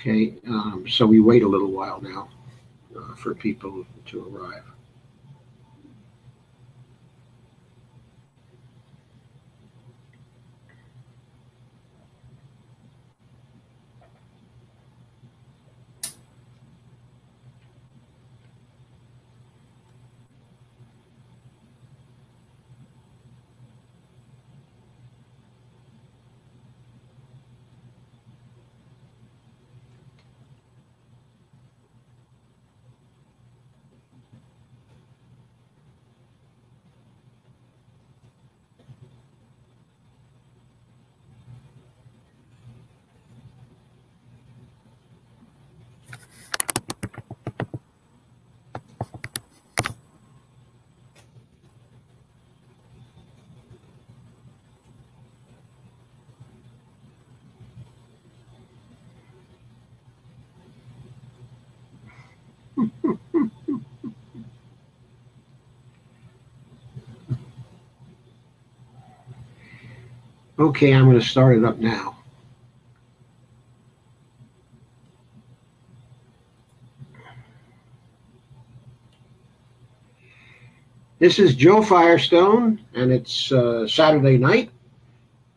Okay, so we wait a little while now for people to arrive. Okay, I'm going to start it up now. This is Joe Firestone, and it's Saturday night.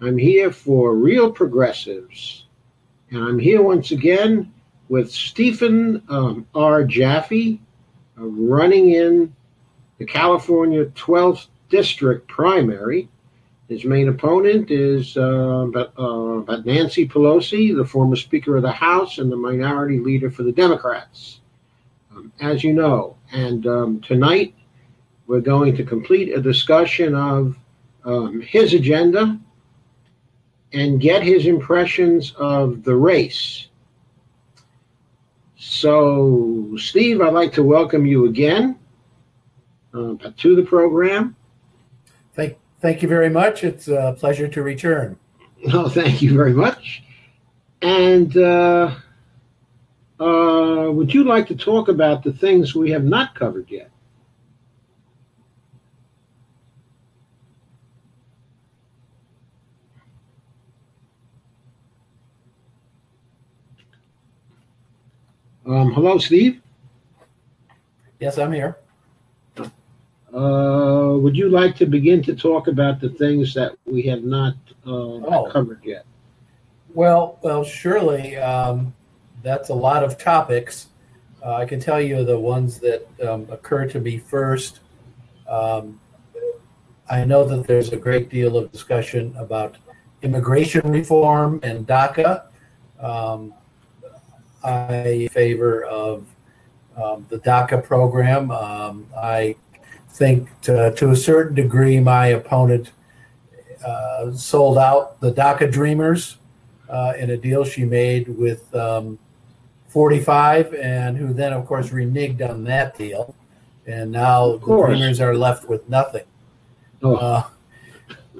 I'm here for Real Progressives, and I'm here once again with Stephen R. Jaffe, running in the California 12th District primary. His main opponent is Nancy Pelosi, the former Speaker of the House and the minority leader for the Democrats, as you know. And tonight we're going to complete a discussion of his agenda and get his impressions of the race. So, Steve, I'd like to welcome you again to the program. Thank you very much. It's a pleasure to return. Oh, thank you very much. And would you like to talk about the things we have not covered yet? Hello, Steve? Yes, I'm here. Would you like to begin to talk about the things that we have not covered yet? Well, surely that's a lot of topics. I can tell you the ones that occur to me first. I know that there's a great deal of discussion about immigration reform and DACA. I favor of the DACA program. I think to a certain degree my opponent sold out the DACA dreamers in a deal she made with 45, and who then of course reneged on that deal, and now the dreamers are left with nothing.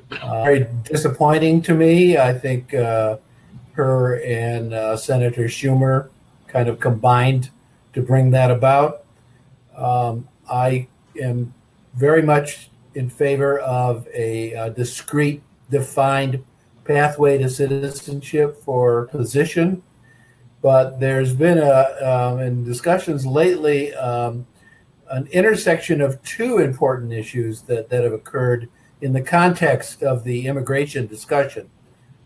Very disappointing to me. I think her and Senator Schumer kind of combined to bring that about. I am very much in favor of a discrete, defined pathway to citizenship for position. But there's been in discussions lately an intersection of two important issues that have occurred in the context of the immigration discussion.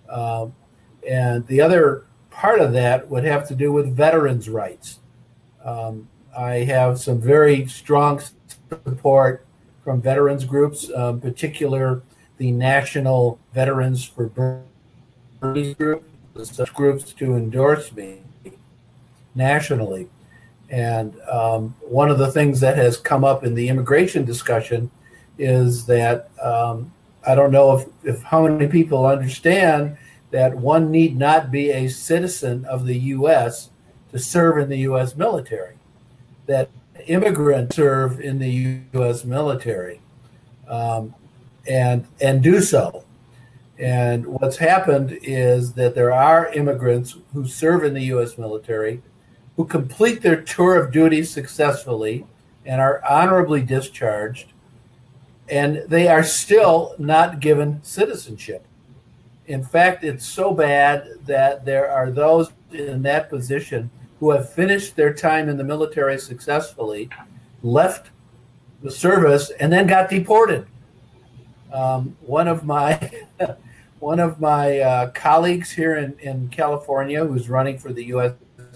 And the other part of that would have to do with veterans' rights. I have some very strong support from veterans groups, particular the National Veterans for Burmese group, such groups to endorse me nationally. And one of the things that has come up in the immigration discussion is that I don't know if how many people understand that one need not be a citizen of the U.S. to serve in the U.S. military, that immigrants serve in the U.S. military and do so. And what's happened is that there are immigrants who serve in the U.S. military who complete their tour of duty successfully and are honorably discharged, and they are still not given citizenship. In fact, it's so bad that there are those in that position who have finished their time in the military successfully, left the service, and then got deported. One of my colleagues here in California, who's running for the U.S.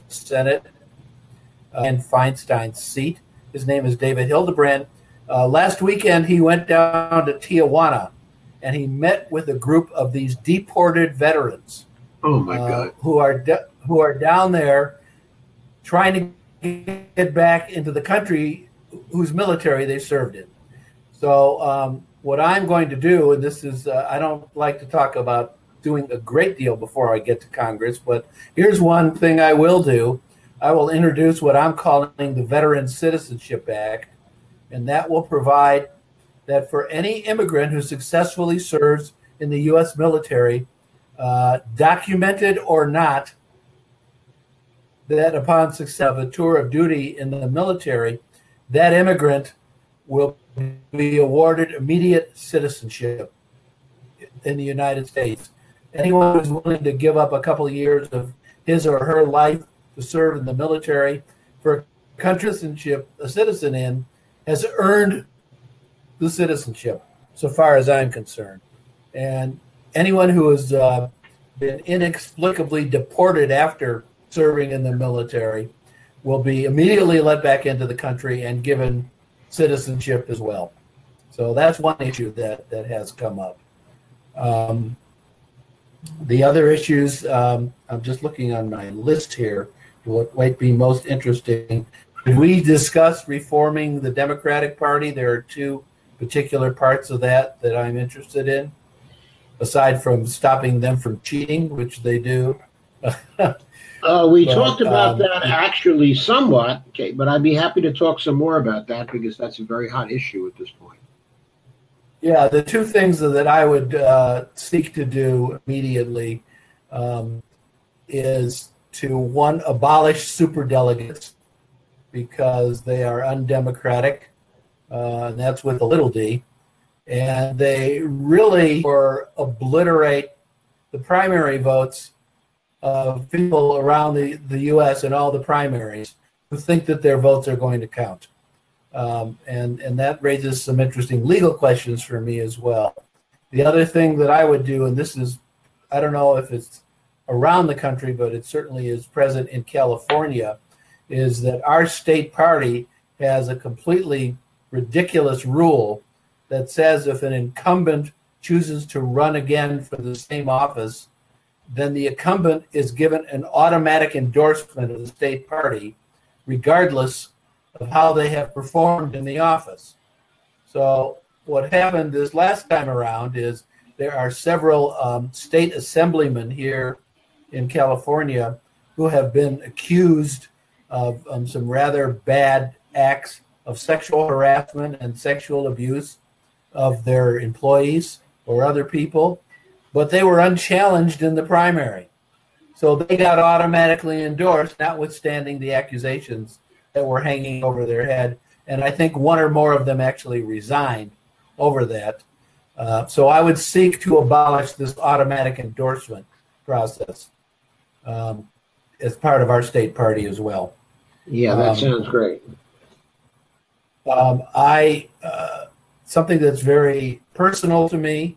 Senate in Feinstein's seat, his name is David Hildebrand. Last weekend, he went down to Tijuana, and he met with a group of these deported veterans. Oh my God! Who are down there trying to get back into the country whose military they served in. So what I'm going to do, and this is, I don't like to talk about doing a great deal before I get to Congress, but here's one thing I will do. I will introduce what I'm calling the Veteran Citizenship Act, and that will provide that for any immigrant who successfully serves in the U.S. military, documented or not, that upon success of a tour of duty in the military, that immigrant will be awarded immediate citizenship in the United States. Anyone who's willing to give up a couple of years of his or her life to serve in the military for a country a citizen in, has earned the citizenship, so far as I'm concerned. And anyone who has been inexplicably deported after serving in the military will be immediately let back into the country and given citizenship as well. So that's one issue that has come up. The other issues, I'm just looking on my list here, what might be most interesting. We discussed reforming the Democratic Party. There are two particular parts of that I'm interested in, aside from stopping them from cheating, which they do. We talked about that actually somewhat, okay, but I'd be happy to talk some more about that because that's a very hot issue at this point. Yeah, the two things that I would seek to do immediately is to, one, abolish superdelegates because they are undemocratic, and that's with a little d, and they really obliterate the primary votes of people around the U.S. and all the primaries who think that their votes are going to count. And that raises some interesting legal questions for me as well. The other thing that I would do, and this is, I don't know if it's around the country, but it certainly is present in California, is that our state party has a completely ridiculous rule that says if an incumbent chooses to run again for the same office, then the incumbent is given an automatic endorsement of the state party, regardless of how they have performed in the office. So what happened this last time around is there are several state assemblymen here in California who have been accused of some rather bad acts of sexual harassment and sexual abuse of their employees or other people, but they were unchallenged in the primary. So they got automatically endorsed, notwithstanding the accusations that were hanging over their head. And I think one or more of them actually resigned over that. So I would seek to abolish this automatic endorsement process as part of our state party as well. Yeah, that sounds great. Something that's very personal to me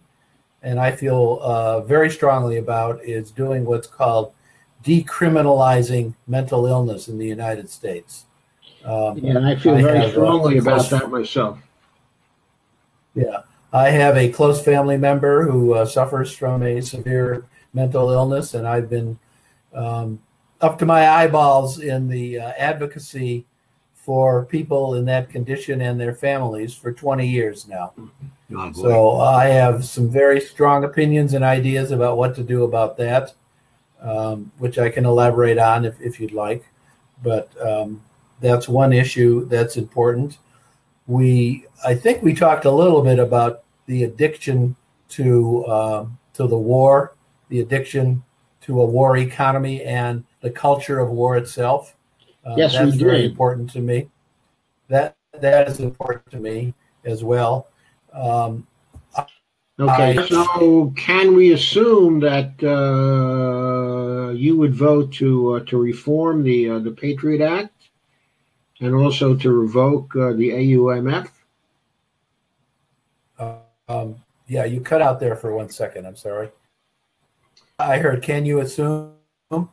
and I feel very strongly about is doing what's called decriminalizing mental illness in the United States. And I feel very strongly about that myself. Yeah, I have a close family member who suffers from a severe mental illness, and I've been up to my eyeballs in the advocacy for people in that condition and their families for 20 years now. Oh, so I have some very strong opinions and ideas about what to do about that, which I can elaborate on if you'd like. But that's one issue that's important. I think we talked a little bit about the addiction to the war, the addiction to a war economy, and the culture of war itself. Yes, that's very important to me. That is important to me as well. Okay, so can we assume that you would vote to reform the Patriot Act and also to revoke the AUMF? Yeah, you cut out there for 1 second. I'm sorry. I heard, can you assume? But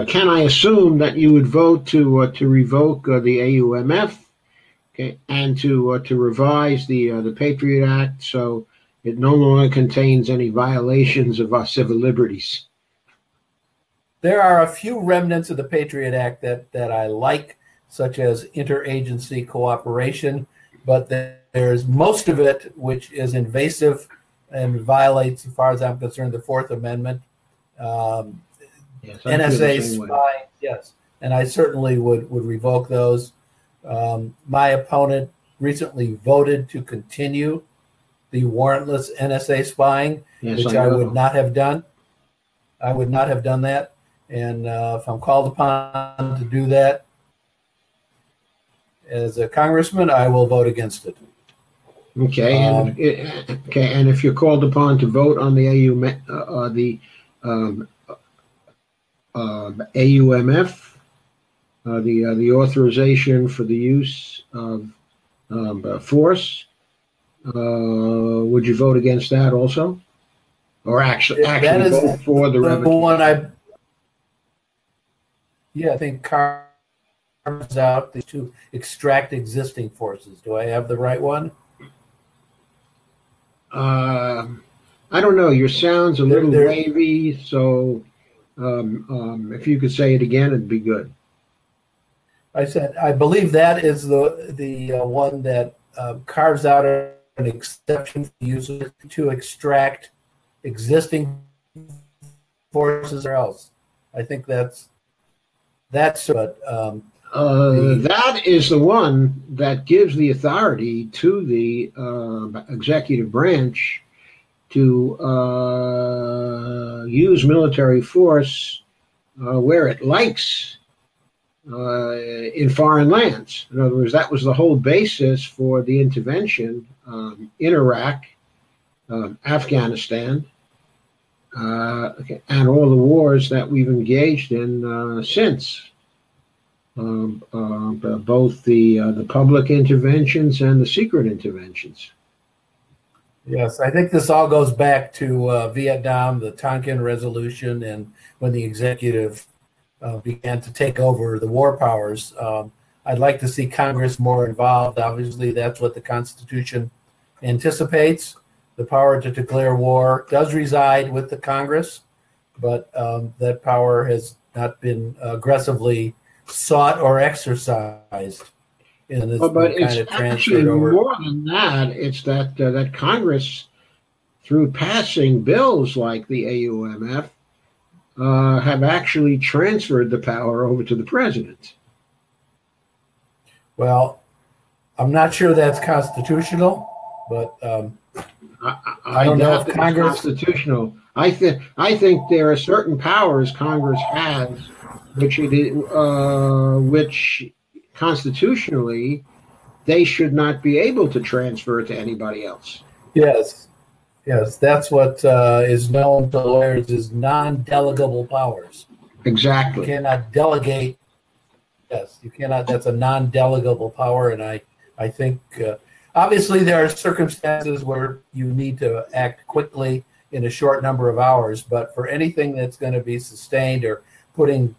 can I assume that you would vote to revoke the AUMF, okay, and to revise the Patriot Act so it no longer contains any violations of our civil liberties? There are a few remnants of the Patriot Act that I like, such as interagency cooperation, but there's most of it which is invasive and violates, as far as I'm concerned, the Fourth Amendment. Yes, NSA spying, yes, and I certainly would revoke those. My opponent recently voted to continue the warrantless NSA spying, yes, which I would not have done. I would not have done that. And if I'm called upon to do that as a congressman, I will vote against it. Okay, and if you're called upon to vote on the AUMF, the authorization for the use of force, would you vote against that also, or actually vote for the revocation? One I think carves out to extract existing forces. Do I have the right one? I don't know. Your sound's a little wavy, so if you could say it again, it'd be good. I said I believe that is the one that carves out an exception for users to extract existing forces or else. I think that's what. That is the one that gives the authority to the executive branch to use military force where it likes in foreign lands. In other words, that was the whole basis for the intervention in Iraq, Afghanistan, and all the wars that we've engaged in since. Both the public interventions and the secret interventions. Yes, I think this all goes back to Vietnam, the Tonkin Resolution, and when the executive began to take over the war powers. I'd like to see Congress more involved. Obviously, that's what the Constitution anticipates. The power to declare war does reside with the Congress, but that power has not been aggressively sought or exercised in this but kind it's of actually over. More than that. It's that that Congress, through passing bills like the AUMF, have actually transferred the power over to the president. Well, I'm not sure that's constitutional, but I don't know if Congress constitutional. I think there are certain powers Congress has, which constitutionally they should not be able to transfer to anybody else. Yes, that's what is known to lawyers as non-delegable powers. Exactly. You cannot delegate. Yes, you cannot. That's a non-delegable power, and I think obviously there are circumstances where you need to act quickly in a short number of hours, but for anything that's going to be sustained or putting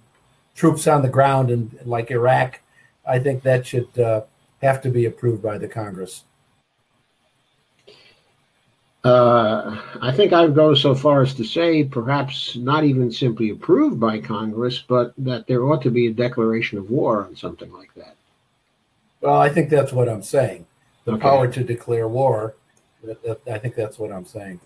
troops on the ground in like Iraq, I think that should have to be approved by the Congress. I think I would go so far as to say perhaps not even simply approved by Congress, but that there ought to be a declaration of war on something like that. Well, I think that's what I'm saying. The Okay. power to declare war, I think that's what I'm saying.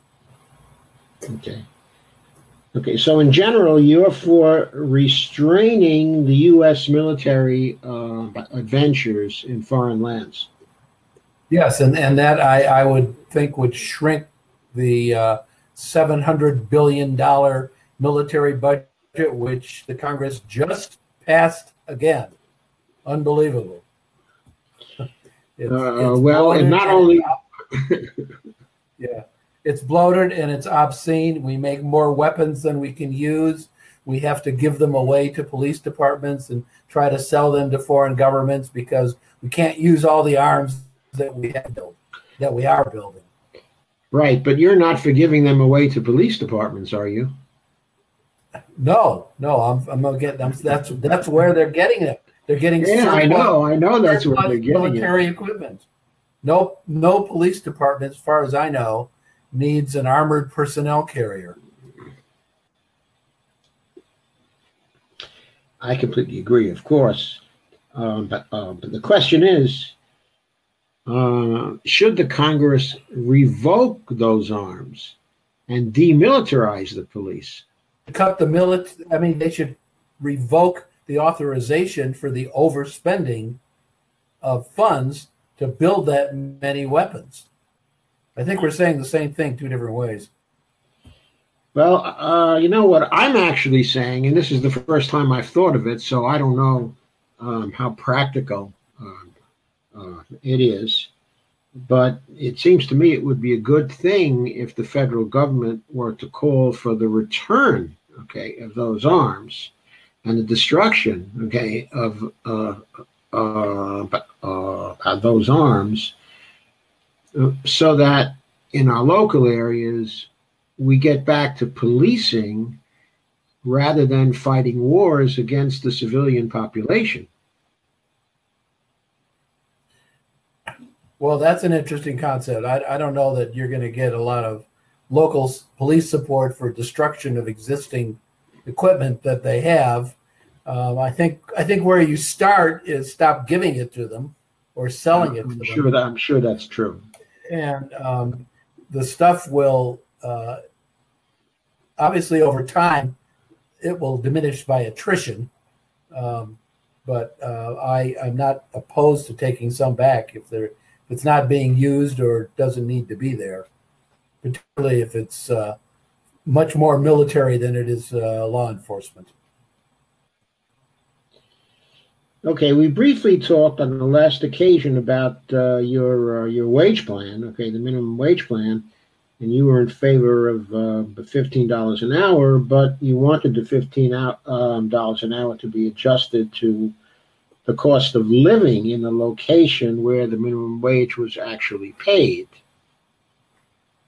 Okay, so in general, you're for restraining the U.S. military adventures in foreign lands. Yes, and that I would think would shrink the $700 billion military budget, which the Congress just passed again. Unbelievable. It's well, and bloated not only. yeah, it's bloated and it's obscene. We make more weapons than we can use. We have to give them away to police departments and try to sell them to foreign governments because we can't use all the arms that we have built, that we are building. Right, but you're not for giving them away to police departments, are you? No, I'm gonna get them. That's where they're getting it. They're getting I know that's where they're getting military equipment. No police department, as far as I know, needs an armored personnel carrier. I completely agree, of course. But the question is, should the Congress revoke those arms and demilitarize the police? Cut the military. I mean, they should revoke the authorization for the overspending of funds to build that many weapons. I think we're saying the same thing two different ways. Well, you know what I'm actually saying, and this is the first time I've thought of it, so I don't know how practical it is. But it seems to me it would be a good thing if the federal government were to call for the return, of those arms and the destruction, of those arms, so that in our local areas we get back to policing rather than fighting wars against the civilian population. Well, that's an interesting concept. I don't know that you're going to get a lot of local police support for destruction of existing equipment that they have. I think where you start is stop giving it to them or selling it to them. I'm sure that's true. And the stuff will obviously over time it will diminish by attrition. But I'm not opposed to taking some back if it's not being used or doesn't need to be there, particularly if it's much more military than it is law enforcement. Okay, we briefly talked on the last occasion about your wage plan, the minimum wage plan, and you were in favor of $15 an hour, but you wanted the $15 an hour to be adjusted to the cost of living in the location where the minimum wage was actually paid.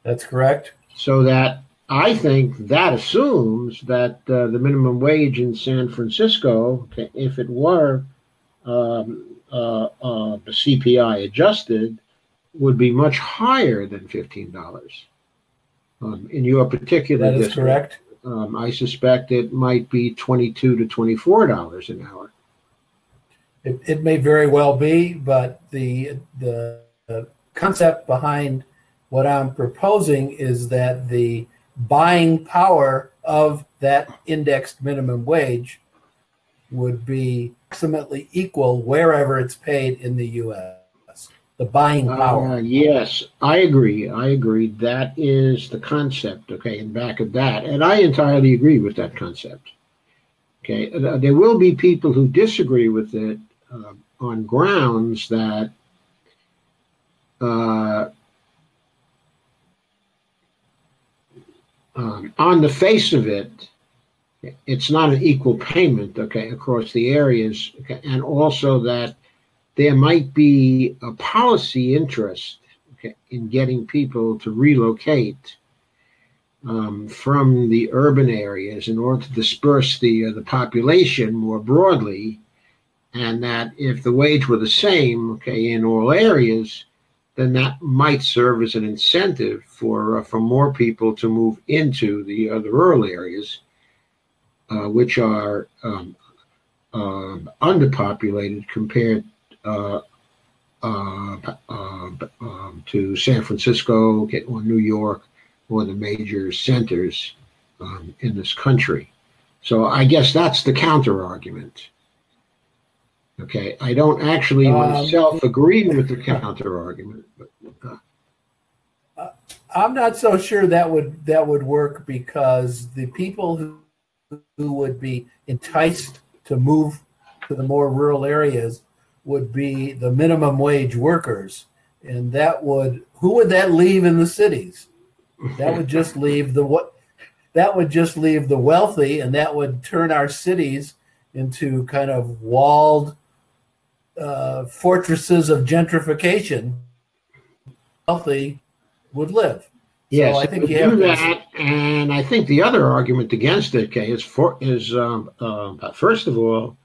That's correct. So that I think that assumes that the minimum wage in San Francisco, if it were CPI adjusted, would be much higher than $15. In your particular district, correct. I suspect it might be $22 to $24 an hour. It may very well be, but the concept behind what I'm proposing is that the buying power of that indexed minimum wage would be approximately equal wherever it's paid in the U.S. The buying power. Yes, I agree. That is the concept, in back of that. And I entirely agree with that concept. There will be people who disagree with it on grounds that on the face of it, it's not an equal payment, across the areas, and also that there might be a policy interest, in getting people to relocate from the urban areas in order to disperse the population more broadly. And that if the wage were the same, in all areas, then that might serve as an incentive for more people to move into the rural areas, which are underpopulated compared to San Francisco or New York or the major centers in this country. So I guess that's the counter argument. I don't actually myself agree with the counter argument, but I'm not so sure that would work, because the people who would be enticed to move to the more rural areas would be the minimum wage workers, and who would that leave in the cities? That would just leave the wealthy, and that would turn our cities into kind of walled fortresses of gentrification. Wealthy would live. Yes, so I think you do that, and I think the other argument against it, Kay, is first of all,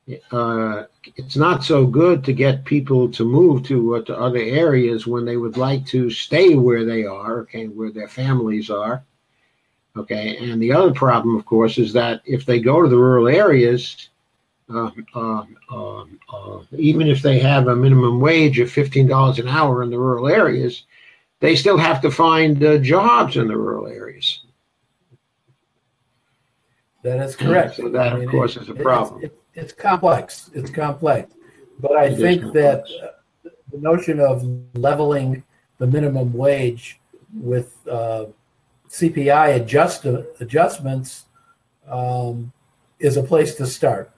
it's not so good to get people to move to other areas when they would like to stay where they are, okay, where their families are, okay. And the other problem, of course, is that if they go to the rural areas, even if they have a minimum wage of $15 an hour in the rural areas, they still have to find jobs in the rural areas. That is correct. So that, of course, is a problem. It's complex. It's complex. But I think that the notion of leveling the minimum wage with CPI adjustments is a place to start.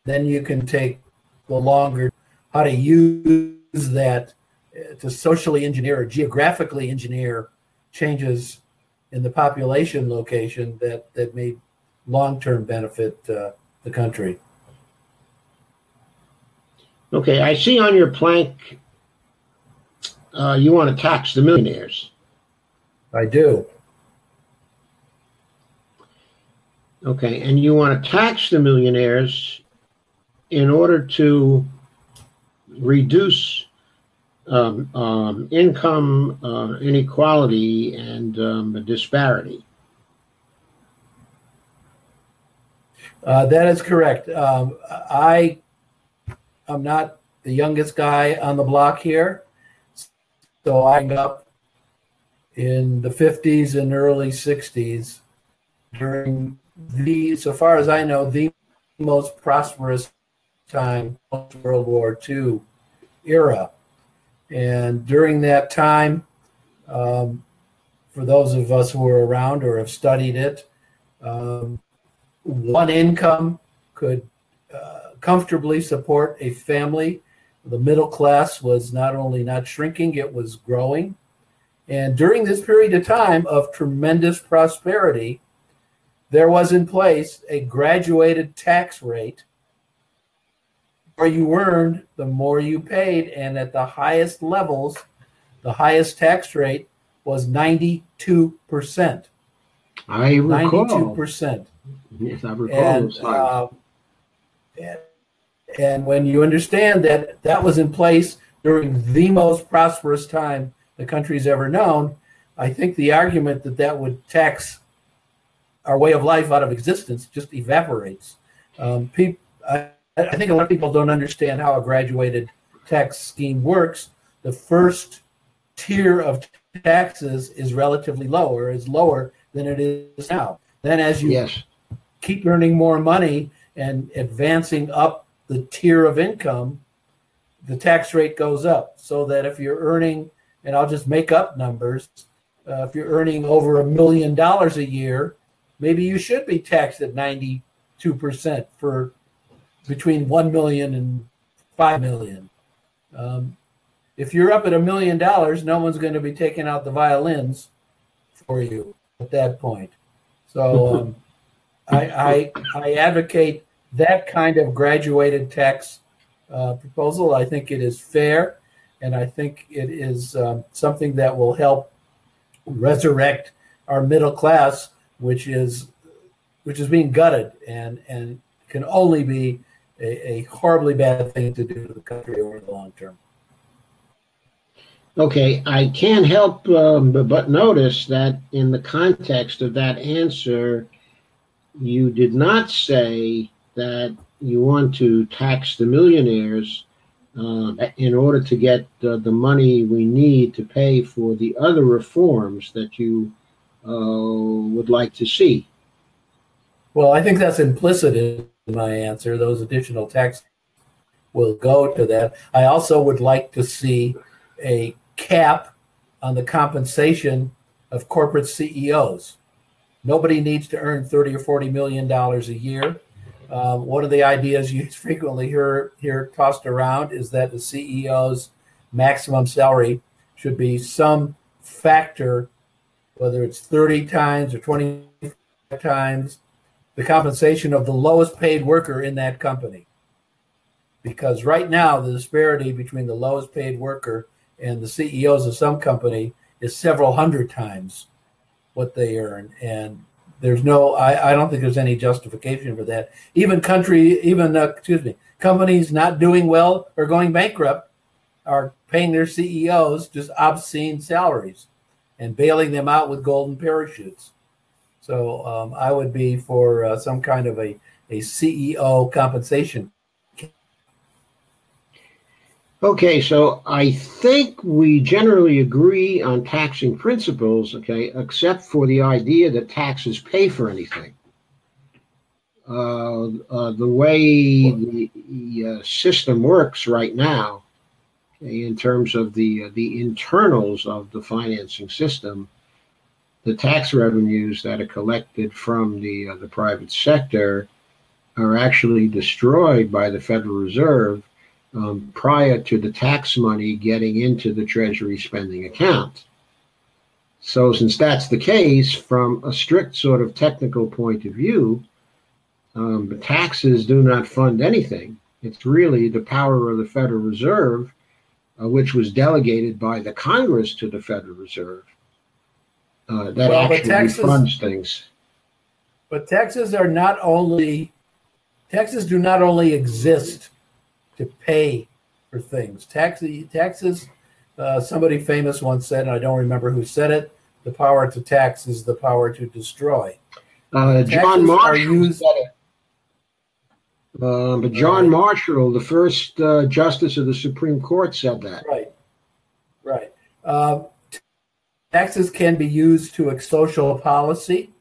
Then you can take the longer how to use that to socially engineer or geographically engineer changes in the population location that may long-term benefit the country. Okay, I see on your plank you want to tax the millionaires. I do. Okay, and you want to tax the millionaires in order to reduce income inequality and disparity. That is correct. I am not the youngest guy on the block here, so I grew up in the 50s and early 60s during so far as I know, the most prosperous time, World War II era. And during that time, for those of us who were around or have studied it, one income could comfortably support a family. The middle class was not only not shrinking, it was growing. And during this period of time of tremendous prosperity, there was in place a graduated tax rate. The more you earned, the more you paid. And at the highest levels, the highest tax rate was 92%. I recall. 92%. Yes, I recall. And when you understand that that was in place during the most prosperous time the country's ever known, I think the argument that would tax our way of life out of existence just evaporates. I think a lot of people don't understand how a graduated tax scheme works. The first tier of taxes is relatively low, or is lower than it is now. Then as you keep earning more money and advancing up the tier of income, the tax rate goes up. So that if you're earning, and I'll just make up numbers, if you're earning over $1 million a year, maybe you should be taxed at 92% for between 1 million and 5 million. If you're up at $1 million, no one's going to be taking out the violins for you at that point. So I advocate that kind of graduated tax proposal. I think it is fair, and I think it is something that will help resurrect our middle class, which is being gutted and can only be a horribly bad thing to do to the country over the long term. Okay, I can't help but notice that in the context of that answer, you did not say that you want to tax the millionaires in order to get the money we need to pay for the other reforms that you would like to see. Well, I think that's implicit in my answer. Those additional taxes will go to that. I also would like to see a cap on the compensation of corporate CEOs. Nobody needs to earn $30 or $40 million a year. One of the ideas you frequently hear tossed around is that the CEO's maximum salary should be some factor, whether it's 30 times or 25 times the compensation of the lowest paid worker in that company. Because right now, the disparity between the lowest paid worker and the CEOs of some company is several hundred times what they earn. And there's I don't think there's any justification for that. Companies not doing well or going bankrupt are paying their CEOs just obscene salaries and bailing them out with golden parachutes. So I would be for some kind of a CEO compensation. Okay, so I think we generally agree on taxing principles, okay, except for the idea that taxes pay for anything. The way the system works right now, okay, in terms of the internals of the financing system, the tax revenues that are collected from the private sector are actually destroyed by the Federal Reserve prior to the tax money getting into the Treasury spending account. So since that's the case, from a strict sort of technical point of view, the taxes do not fund anything. It's really the power of the Federal Reserve, which was delegated by the Congress to the Federal Reserve, that actually funds things. But taxes do not only exist to pay for things. Taxes, somebody famous once said, and I don't remember who said it, the power to tax is the power to destroy. John Marshall said it. But John Marshall, the first Justice of the Supreme Court, said that. Right. Taxes can be used to social policy,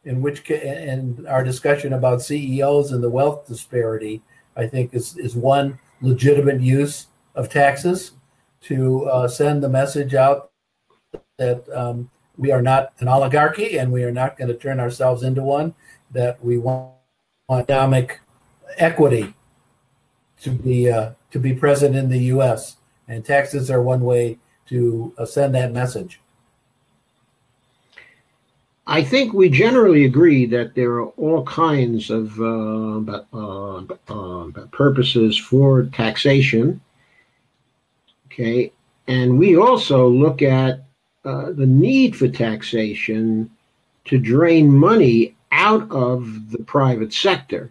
and our discussion about CEOs and the wealth disparity, I think, is one legitimate use of taxes to send the message out that we are not an oligarchy and we are not going to turn ourselves into one, that we want economic equity to be present in the U.S. And taxes are one way to send that message. I think we generally agree that there are all kinds of purposes for taxation. Okay, and we also look at the need for taxation to drain money out of the private sector.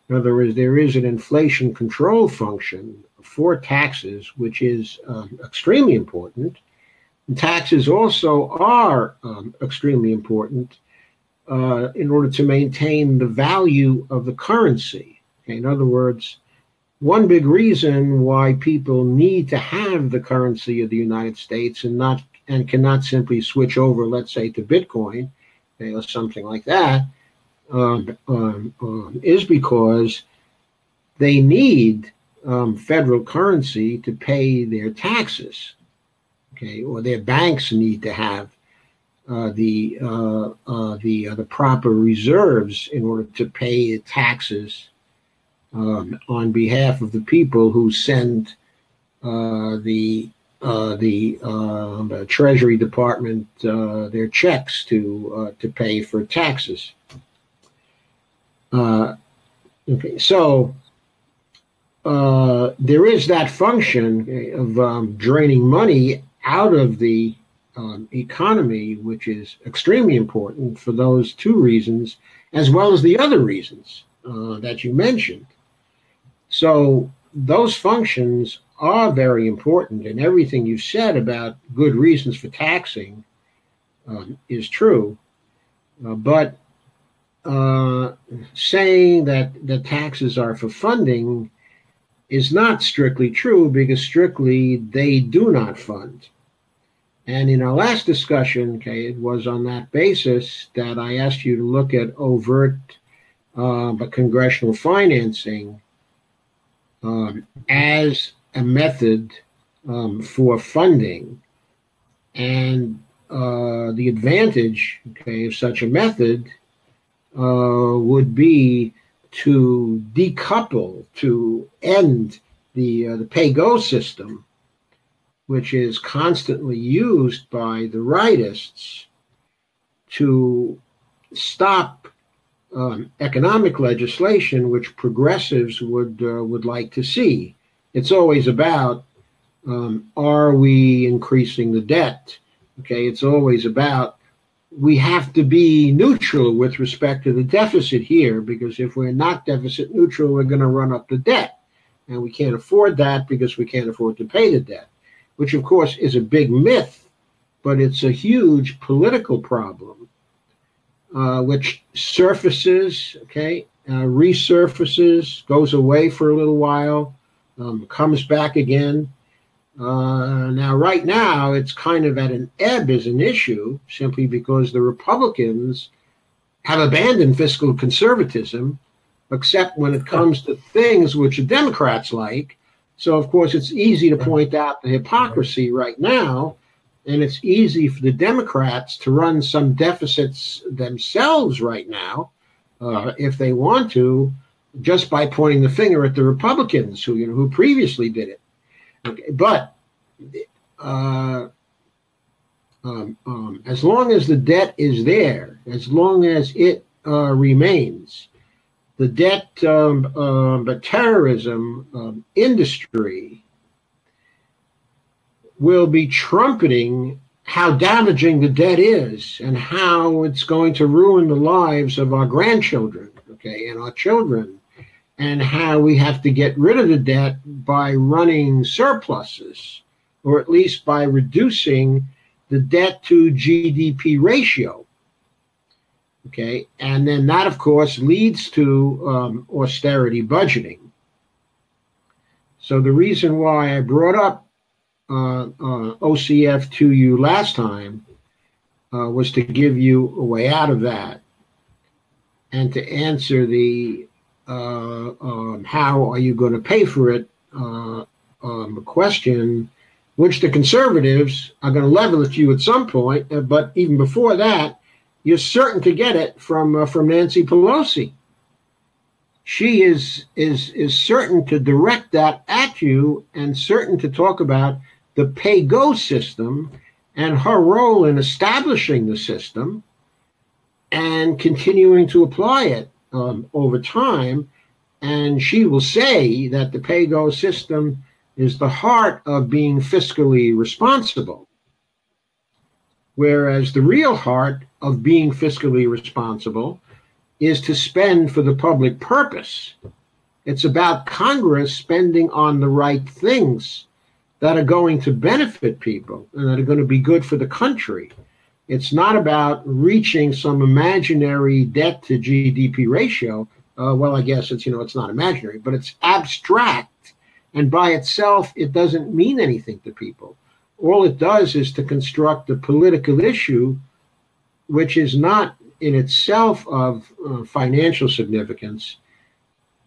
In other words, there is an inflation control function for taxes, which is extremely important. And taxes also are extremely important in order to maintain the value of the currency. Okay? In other words, one big reason why people need to have the currency of the United States and cannot simply switch over, let's say, to Bitcoin, okay, or something like that, is because they need federal currency to pay their taxes, okay, or their banks need to have the proper reserves in order to pay taxes on behalf of the people who send the Treasury Department their checks to pay for taxes. Okay, so there is that function of draining money out of the economy, which is extremely important for those two reasons, as well as the other reasons that you mentioned. So those functions are very important, and everything you said about good reasons for taxing is true. But saying that the taxes are for funding is not strictly true, because strictly they do not fund. And in our last discussion, okay, it was on that basis that I asked you to look at overt but congressional financing as a method for funding. And the advantage, okay, of such a method would be to decouple, to end the pay-go system, which is constantly used by the rightists to stop economic legislation, which progressives would like to see. It's always about, are we increasing the debt? Okay, it's always about, we have to be neutral with respect to the deficit here, because if we're not deficit neutral, we're going to run up the debt. And we can't afford that because we can't afford to pay the debt, which of course is a big myth, but it's a huge political problem, which surfaces, resurfaces, goes away for a little while, comes back again. Now, right now, it's kind of at an ebb as an issue, simply because the Republicans have abandoned fiscal conservatism, except when it comes to things which the Democrats like. So, of course, it's easy to point out the hypocrisy right now, and it's easy for the Democrats to run some deficits themselves right now, if they want to, just by pointing the finger at the Republicans who previously did it. Okay, but as long as the debt is there, as long as it remains, the debt, but terrorism industry will be trumpeting how damaging the debt is and how it's going to ruin the lives of our grandchildren, and our children, and how we have to get rid of the debt by running surpluses, or at least by reducing the debt to GDP ratio. And then that, of course, leads to austerity budgeting. So the reason why I brought up OCF to you last time was to give you a way out of that, and to answer the how are you going to pay for it question, which the conservatives are going to level at you at some point. But even before that, you're certain to get it from Nancy Pelosi. She is certain to direct that at you, and certain to talk about the pay-go system and her role in establishing the system and continuing to apply it over time. And she will say that the pay-go system is the heart of being fiscally responsible, whereas the real heart of being fiscally responsible is to spend for the public purpose. It's about Congress spending on the right things that are going to benefit people and that are going to be good for the country. It's not about reaching some imaginary debt to GDP ratio. Well, I guess it's not imaginary, but it's abstract. And by itself, it doesn't mean anything to people. All it does is to construct a political issue which is not in itself of financial significance,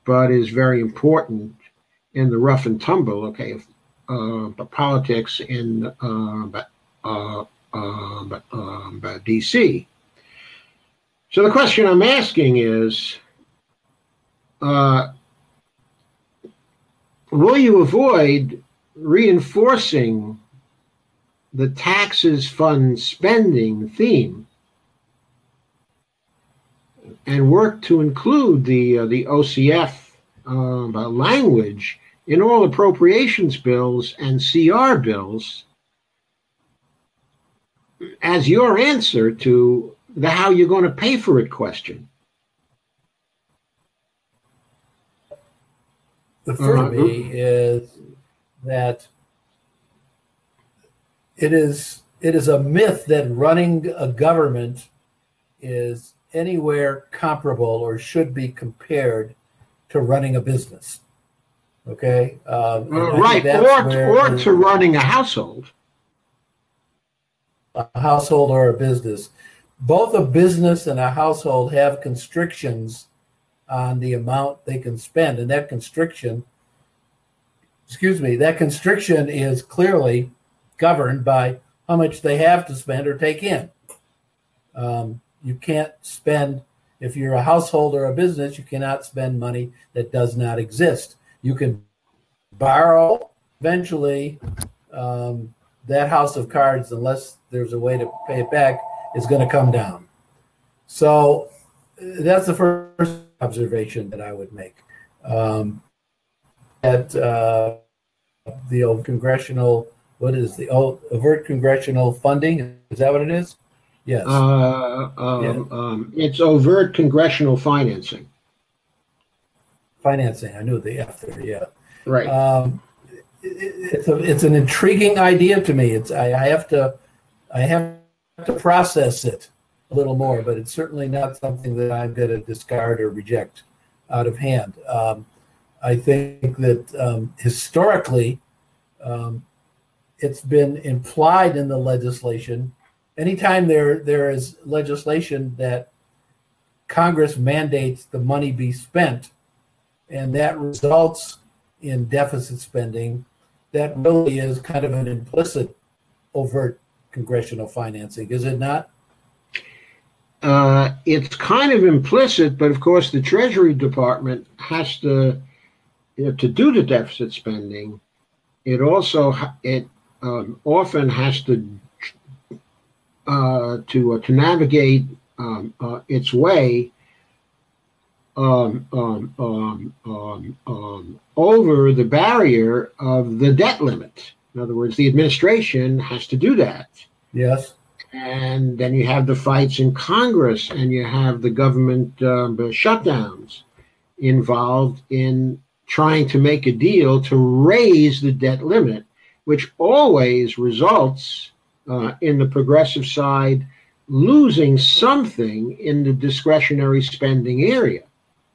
but is very important in the rough and tumble, of politics in D.C. So the question I'm asking is, will you avoid reinforcing the taxes fund spending theme and work to include the OCF language in all appropriations bills and CR bills as your answer to the how you're going to pay for it question? The first of me is that it is a myth that running a government is anywhere comparable or should be compared to running a business. Right, or to running a household. A household or a business. Both a business and a household have constrictions on the amount they can spend, and that constriction is clearly governed by how much they have to spend or take in. You can't spend If you're a household or a business, you cannot spend money that does not exist. You can borrow eventually. That house of cards, unless there's a way to pay it back, is going to come down. So that's the first observation that I would make. That the congressional, what is the overt congressional funding? Is that what it is? Yes. It's overt congressional financing. Financing. I knew the F there. Yeah. Right. It's an intriguing idea to me. I have to process it a little more, but it's certainly not something that I'm going to discard or reject out of hand. I think that historically, it's been implied in the legislation. Anytime there is legislation that Congress mandates the money be spent, and that results in deficit spending, that really is kind of an implicit overt congressional financing, is it not? It's kind of implicit, but of course the Treasury Department has to, to do the deficit spending. It also often has to navigate its way over the barrier of the debt limit. In other words, the administration has to do that. Yes. And then you have the fights in Congress, and you have the government shutdowns involved in trying to make a deal to raise the debt limit, which always results in the progressive side losing something in the discretionary spending area.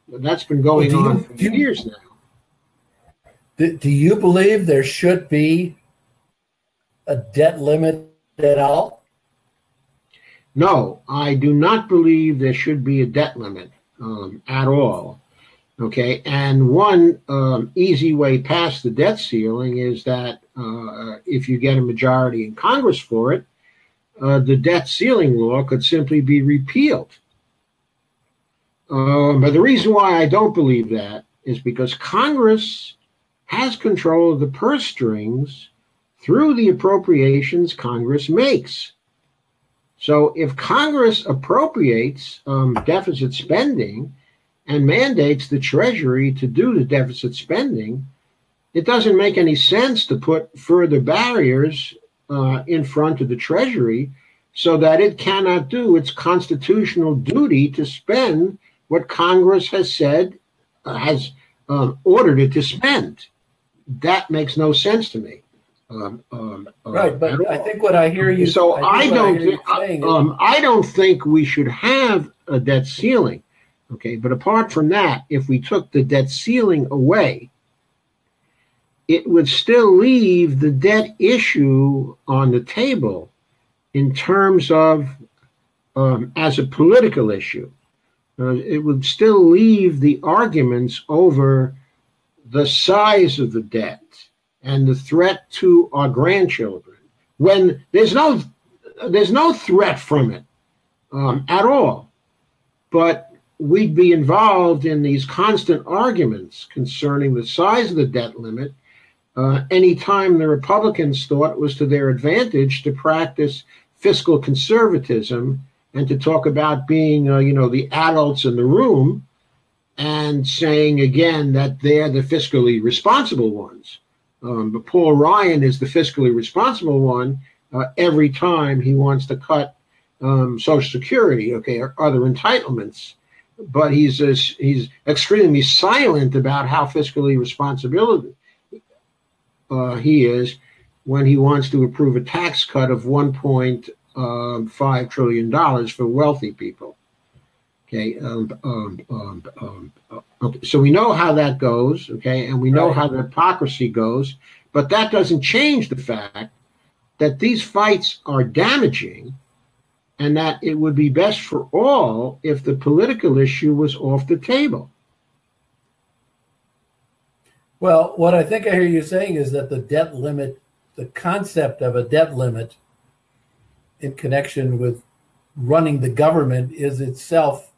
That's been going on for years now. Do you believe there should be a debt limit at all? No, I do not believe there should be a debt limit at all. Okay, and one easy way past the debt ceiling is that if you get a majority in Congress for it, the debt ceiling law could simply be repealed. But the reason why I don't believe that is because Congress has control of the purse strings through the appropriations Congress makes. So if Congress appropriates deficit spending and mandates the Treasury to do the deficit spending, it doesn't make any sense to put further barriers in front of the Treasury so that it cannot do its constitutional duty to spend what Congress has said, has ordered it to spend. That makes no sense to me. Right, but I think what I hear you. So I don't think we should have a debt ceiling. Okay, but apart from that, if we took the debt ceiling away, it would still leave the debt issue on the table in terms of as a political issue. It would still leave the arguments over the size of the debt and the threat to our grandchildren when there's no threat from it at all. But we'd be involved in these constant arguments concerning the size of the debt limit anytime the Republicans thought it was to their advantage to practice fiscal conservatism and to talk about being, the adults in the room and saying again that they're the fiscally responsible ones. But Paul Ryan is the fiscally responsible one every time he wants to cut Social Security, or other entitlements. But he's extremely silent about how fiscally responsible he is when he wants to approve a tax cut of $1.5 trillion for wealthy people. Okay, so we know how that goes, okay, and we know how the hypocrisy goes, but that doesn't change the fact that these fights are damaging and that it would be best for all if the political issue was off the table. Well, what I think I hear you saying is that the debt limit, the concept of a debt limit in connection with running the government is itself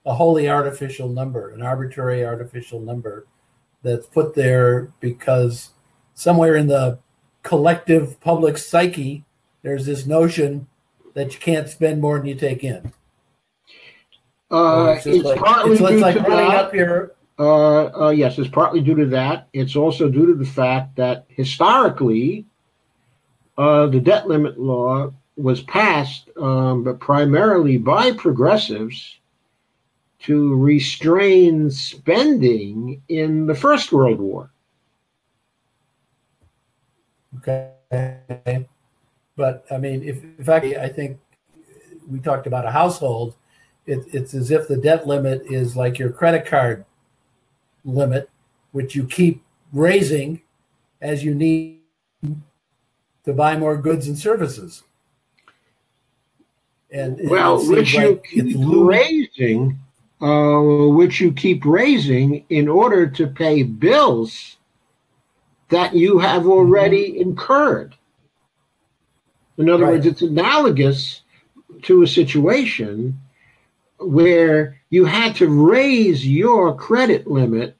a wholly artificial number, an arbitrary artificial number that's put there because somewhere in the collective public psyche, there's this notion that you can't spend more than you take in. It's partly due to that. Here. Yes, it's partly due to that. It's also due to the fact that historically, the debt limit law was passed, but primarily by progressives to restrain spending in the First World War. Okay. But I mean, in fact, I think we talked about a household. It's as if the debt limit is like your credit card limit, which you keep raising as you need to buy more goods and services. And which you keep raising in order to pay bills that you have already incurred. In other words, it's analogous to a situation where you had to raise your credit limit,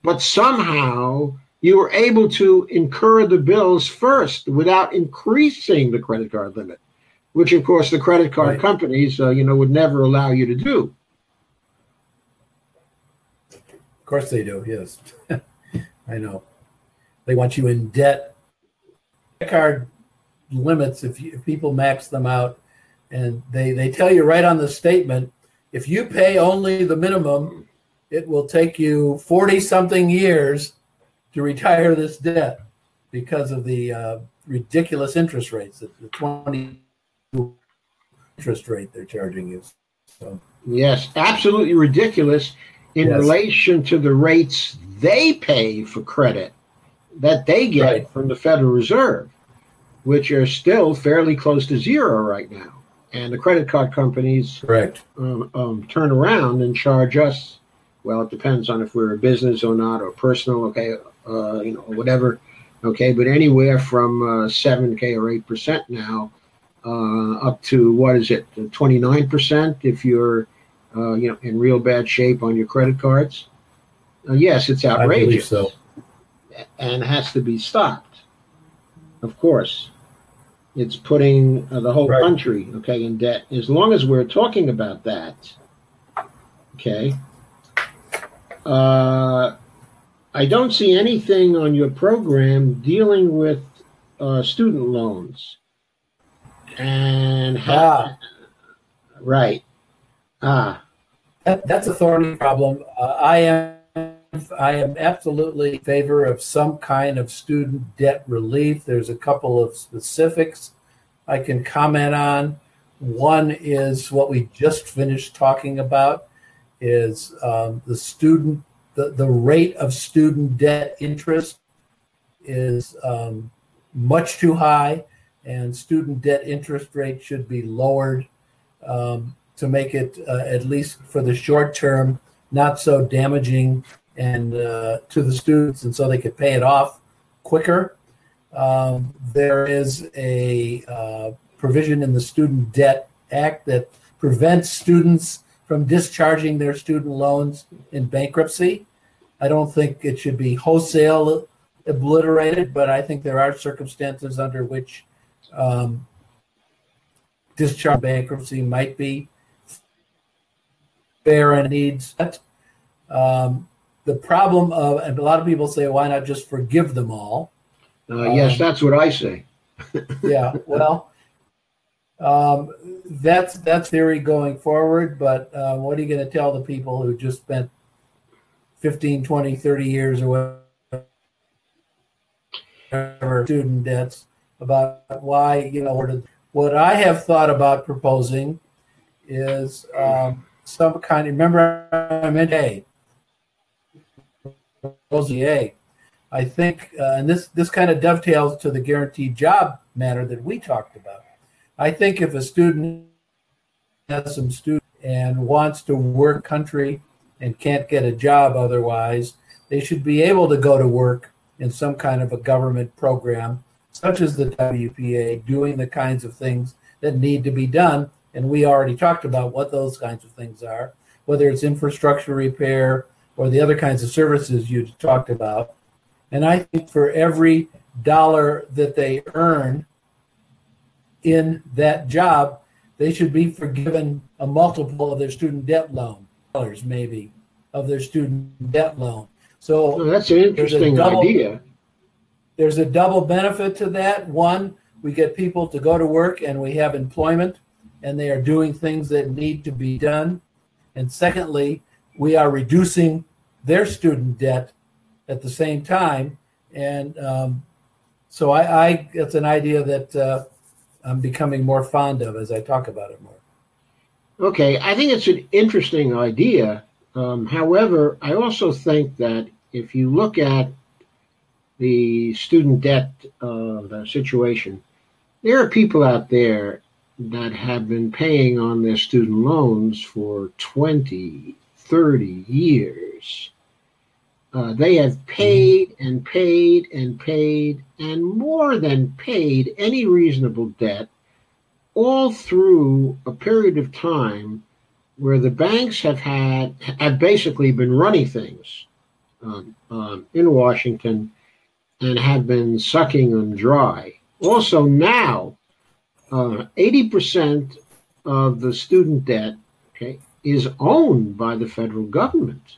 but somehow you were able to incur the bills first without increasing the credit card limit, which, of course, the credit card companies, would never allow you to do. Of course they do, yes. I know. They want you in debt. Credit card limits, if people max them out, and they tell you right on the statement, if you pay only the minimum, it will take you 40-something years to retire this debt because of the ridiculous interest rates, the 20 interest rate they're charging you. So. Yes, absolutely ridiculous in relation to the rates they pay for credit that they get from the Federal Reserve, which are still fairly close to zero right now. And the credit card companies turn around and charge us. Well, it depends on if we're a business or not, or personal, or whatever. Okay, but anywhere from 7K or 8% now, up to 29% if you're in real bad shape on your credit cards. Yes, it's outrageous. I believe so. And has to be stopped. Of course. It's putting the whole country, in debt. As long as we're talking about that, I don't see anything on your program dealing with student loans. And that's a thorny problem. I am absolutely in favor of some kind of student debt relief. There's a couple of specifics I can comment on. One is what we just finished talking about, is the rate of student debt interest is much too high, and student debt interest rate should be lowered to make it, at least for the short term, not so damaging and to the students, and so they could pay it off quicker. There is a provision in the Student Debt Act that prevents students from discharging their student loans in bankruptcy. I don't think it should be wholesale obliterated, but I think there are circumstances under which discharge bankruptcy might be fair and needs. The problem of, and a lot of people say, why not just forgive them all? Yes, that's what I say. Yeah, well, that's theory going forward, but what are you going to tell the people who just spent 15, 20, 30 years or whatever student debts about why, what I have thought about proposing is some kind of, remember I mentioned I think, and this kind of dovetails to the guaranteed job matter that we talked about. I think if a student has some student and wants to work country and can't get a job otherwise, they should be able to go to work in some kind of a government program, such as the WPA, doing the kinds of things that need to be done. And we already talked about what those kinds of things are. whether it's infrastructure repair or the other kinds of services you talked about. And I think for every dollar that they earn in that job, they should be forgiven a multiple of their student debt loan, dollars maybe, of their student debt loan. So that's an interesting idea. There's a double benefit to that. One, we get people to go to work and we have employment and they are doing things that need to be done. And secondly, we are reducing their student debt at the same time. And so I it's an idea that I'm becoming more fond of as I talk about it more. Okay, I think it's an interesting idea. However, I also think that if you look at the student debt the situation, there are people out there that have been paying on their student loans for 20, 30 years. They have paid and paid and paid and more than paid any reasonable debt all through a period of time where the banks have basically been running things in Washington and have been sucking them dry. Also now, 80% of the student debt, okay, is owned by the federal government.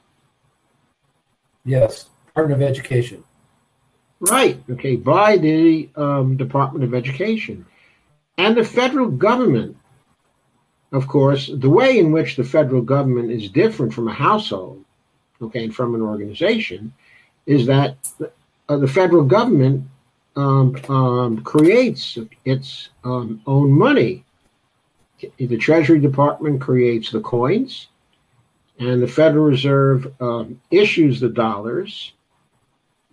Yes, Department of Education. Right, okay, by the Department of Education. And the federal government, of course, the way in which the federal government is different from a household, okay, and from an organization, is that the federal government creates its own money. The Treasury Department creates the coins, and the Federal Reserve issues the dollars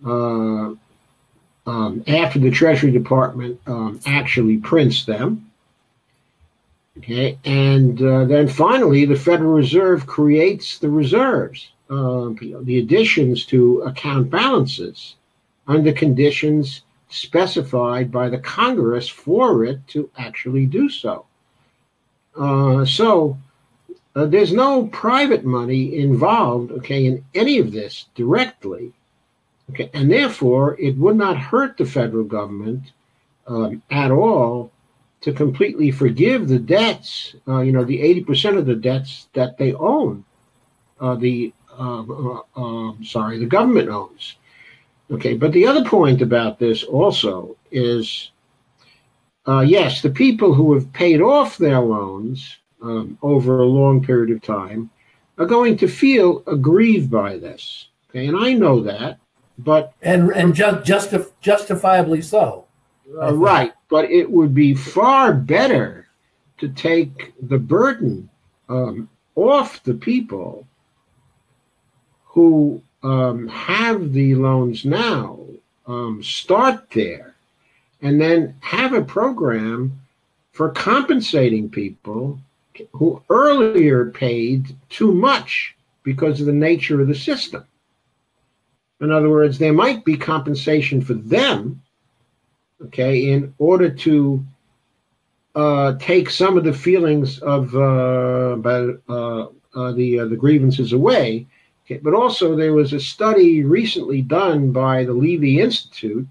after the Treasury Department actually prints them. Okay, and then finally, the Federal Reserve creates the reserves, the additions to account balances under conditions specified by the Congress for it to actually do so. So there's no private money involved, okay, in any of this directly, okay, and therefore it would not hurt the federal government at all to completely forgive the debts, the 80% of the debts that they own, the government owns. Okay, but the other point about this also is, yes, the people who have paid off their loans over a long period of time are going to feel aggrieved by this. Okay, and I know that, but justifiably so. Right, but it would be far better to take the burden off the people who have the loans now, start there, and then have a program for compensating people who earlier paid too much because of the nature of the system. In other words, there might be compensation for them, okay, in order to take some of the feelings of the grievances away. Okay, but also there was a study recently done by the Levy Institute,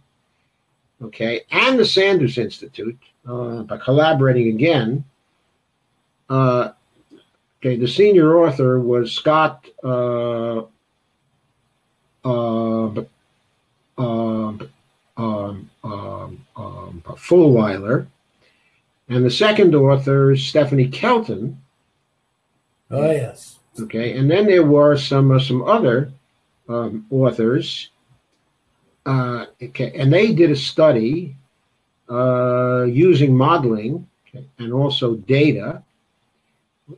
okay, and the Sanders Institute, by collaborating again. Okay, the senior author was Scott Fulweiler, and the second author is Stephanie Kelton. Oh, yes. Okay, and then there were some other authors, okay, and they did a study using modeling, okay, and also data,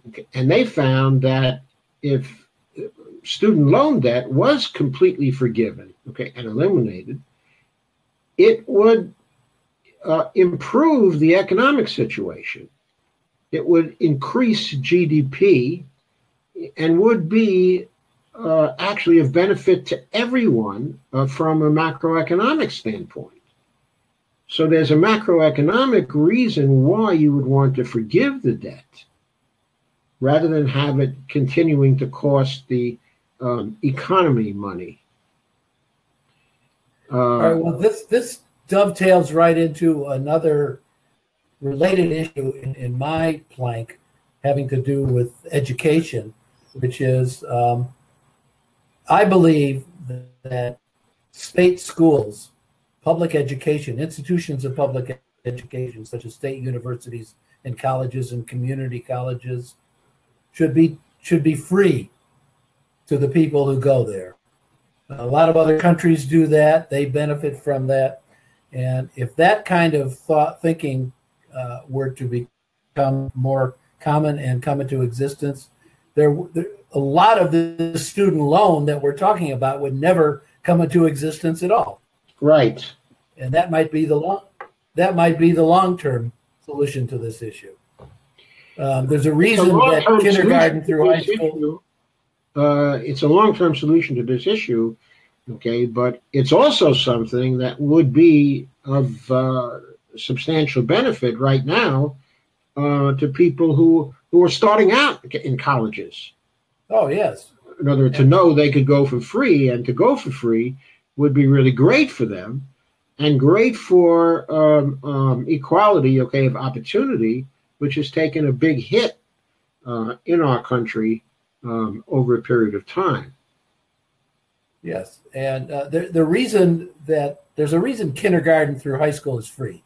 okay, and they found that if student loan debt was completely forgiven, okay, and eliminated, it would improve the economic situation. It would increase GDP and would be actually of benefit to everyone from a macroeconomic standpoint. So there's a macroeconomic reason why you would want to forgive the debt rather than have it continuing to cost the economy money. All right. Well, this dovetails right into another related issue in my plank, having to do with education, which is I believe that state schools, public education, institutions of public education, such as state universities and colleges and community colleges, should be free to the people who go there. A lot of other countries do that. They benefit from that. And if that kind of thinking were to become more common and come into existence, there a lot of the student loan that we're talking about would never come into existence at all. Right. And that might be the long-term solution to this issue. There's a reason that kindergarten through high school. It's a long-term solution to this issue, okay, but it's also something that would be of substantial benefit right now to people who are starting out in colleges. Oh, yes. In other words, to know they could go for free, and to go for free would be really great for them and great for equality, okay, of opportunity, which has taken a big hit in our country over a period of time. Yes, and there's a reason kindergarten through high school is free,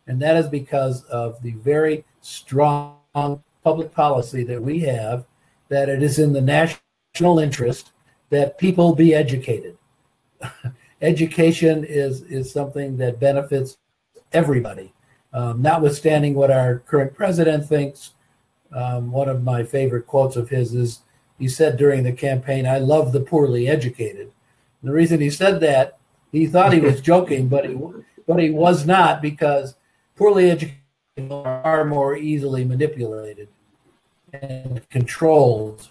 and that is because of the very strong public policy that we have, that it is in the national interest that people be educated. Education is something that benefits everybody, notwithstanding what our current president thinks. One of my favorite quotes of his is, he said during the campaign, "I love the poorly educated." And the reason he said that, he thought he was joking, but he was not, because poorly educated are more easily manipulated and controlled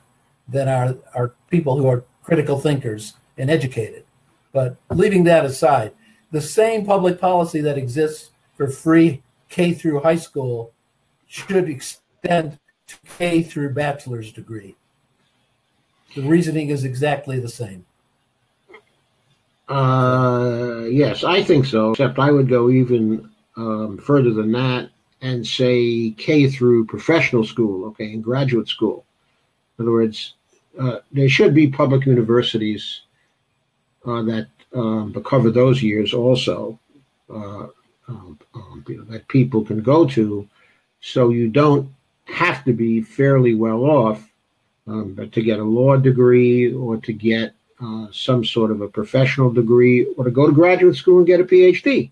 than are people who are critical thinkers and educated. But leaving that aside, the same public policy that exists for free K through high school should extend to K through bachelor's degree. The reasoning is exactly the same. Yes, I think so, except I would go even further than that and say K through professional school, okay, and graduate school. In other words, there should be public universities that cover those years also, that people can go to, so you don't have to be fairly well off but to get a law degree, or to get some sort of a professional degree, or to go to graduate school and get a PhD.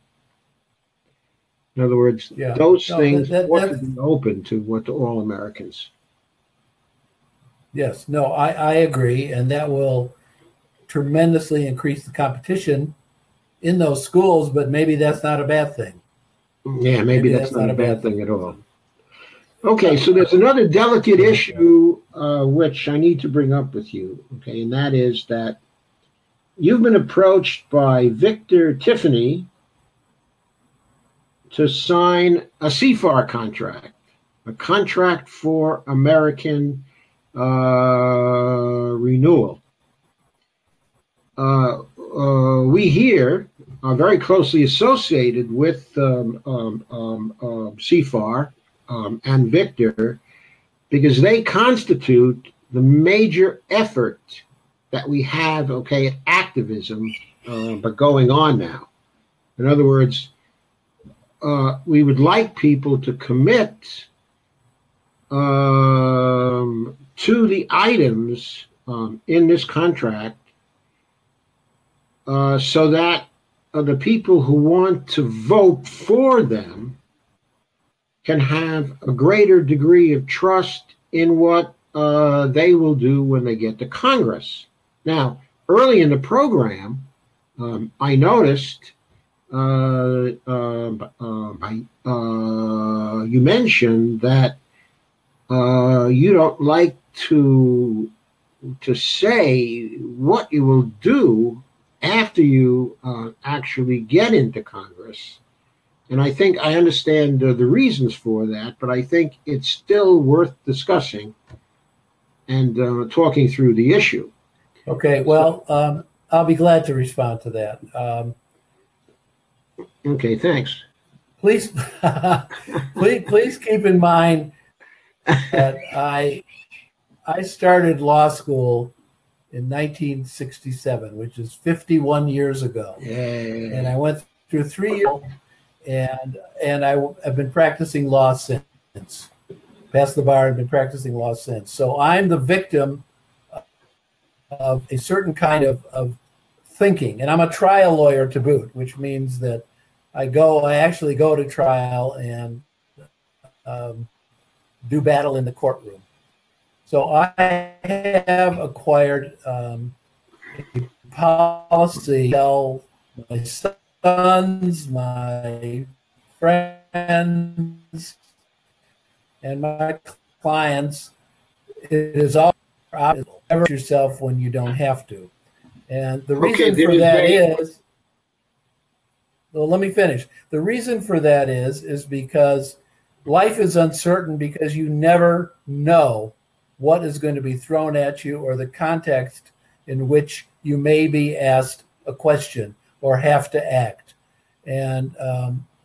In other words, those things ought to be open to all Americans. Yes, no, I agree, and that will tremendously increase the competition in those schools, but maybe that's not a bad thing. Yeah, maybe that's not a bad thing at all. Okay, so there's another delicate issue which I need to bring up with you, okay, and that is that you've been approached by Victor Tiffany to sign a CFAR contract, a contract for American renewal. We here are very closely associated with CFAR and Victor, because they constitute the major effort that we have, okay, at activism, but going on now. In other words, we would like people to commit to the items in this contract, so that the people who want to vote for them can have a greater degree of trust in what they will do when they get to Congress. Now, early in the program, I noticed you mentioned that you don't like to say what you will do after you actually get into Congress. And I think I understand the reasons for that, but I think it's still worth discussing and talking through the issue. Okay, well, I'll be glad to respond to that. Okay, thanks. Please, please keep in mind that I started law school in 1967, which is 51 years ago. Yeah. And I went through 3 years, and I've been practicing law since. Passed the bar and been practicing law since. So I'm the victim of a certain kind of thinking. And I'm a trial lawyer to boot, which means that I actually go to trial and do battle in the courtroom. So I have acquired a policy to tell my sons, my friends, and my clients, it is all ever yourself when you don't have to. And the reason for that is, well, let me finish. The reason for that is because life is uncertain, because you never know what is going to be thrown at you or the context in which you may be asked a question or have to act. And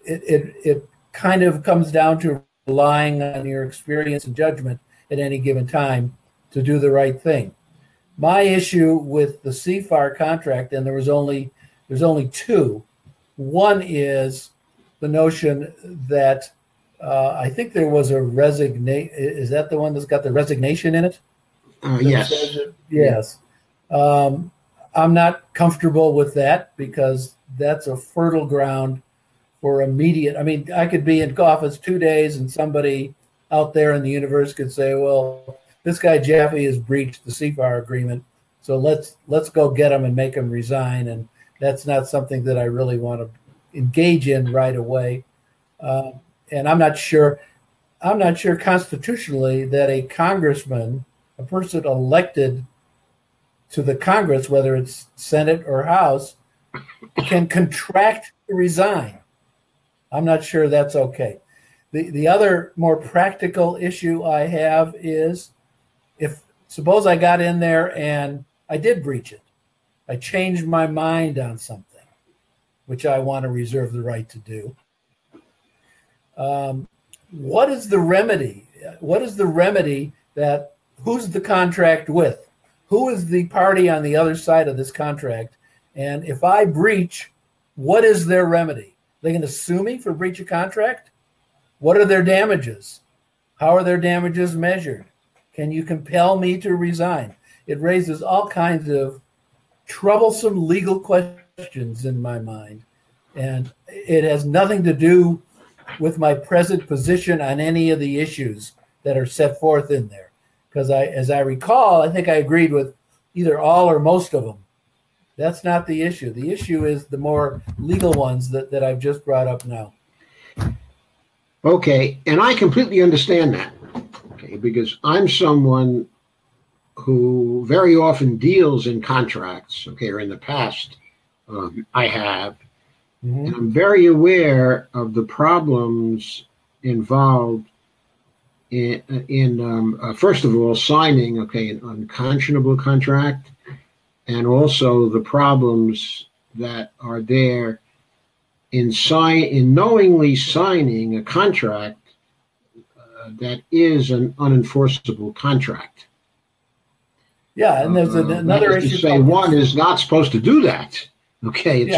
it kind of comes down to relying on your experience and judgment at any given time to do the right thing. My issue with the CFAR contract, and there's only two. One is the notion that I think there was a resignation. Is that the one that's got the resignation in it? Yes. Yes. I'm not comfortable with that, because that's a fertile ground for immediate. I mean, I could be in office 2 days and somebody out there in the universe could say, well, this guy Jaffe has breached the CFAR agreement, so let's go get him and make him resign. And that's not something that I really want to engage in right away. And I'm not sure constitutionally that a congressman, a person elected to the Congress, whether it's Senate or House, can contract to resign. I'm not sure that's okay. The other more practical issue I have is, if suppose I got in there and I did breach it, I changed my mind on something, which I want to reserve the right to do. What is the remedy? What is the remedy that, who's the contract with? Who is the party on the other side of this contract? And if I breach, what is their remedy? Are they going to sue me for breach of contract? What are their damages? How are their damages measured? Can you compel me to resign? It raises all kinds of troublesome legal questions in my mind. And it has nothing to do with my present position on any of the issues that are set forth in there. Because as I recall, I think I agreed with either all or most of them. That's not the issue. The issue is the more legal ones that I've just brought up now. Okay, and I completely understand that. Okay, because I'm someone who very often deals in contracts. Okay, or in the past, I have. Mm-hmm. And I'm very aware of the problems involved in first of all, signing, an unconscionable contract, and also the problems that are there in knowingly signing a contract that is an unenforceable contract. Yeah, and there's another issue. Say one is not supposed to do that. Okay.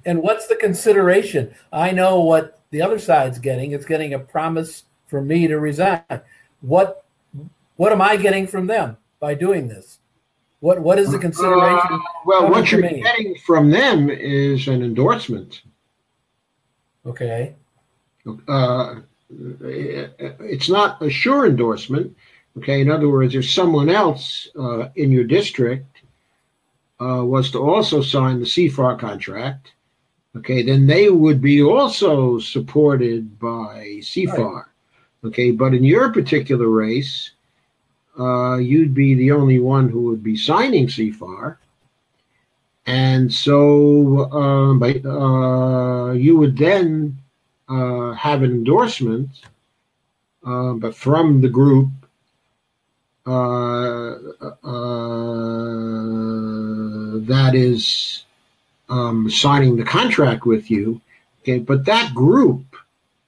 And what's the consideration? I know what the other side's getting. It's getting a promise for me to resign. What am I getting from them by doing this? What is the consideration? Well, what you're getting from them is an endorsement. Okay. It's not a sure endorsement. Okay. In other words, if someone else in your district was to also sign the CFAR contract, okay, then they would be also supported by CFAR. Right. Okay, but in your particular race, you'd be the only one who would be signing CFAR. And so you would then have an endorsement, but from the group that is signing the contract with you. Okay, but that group,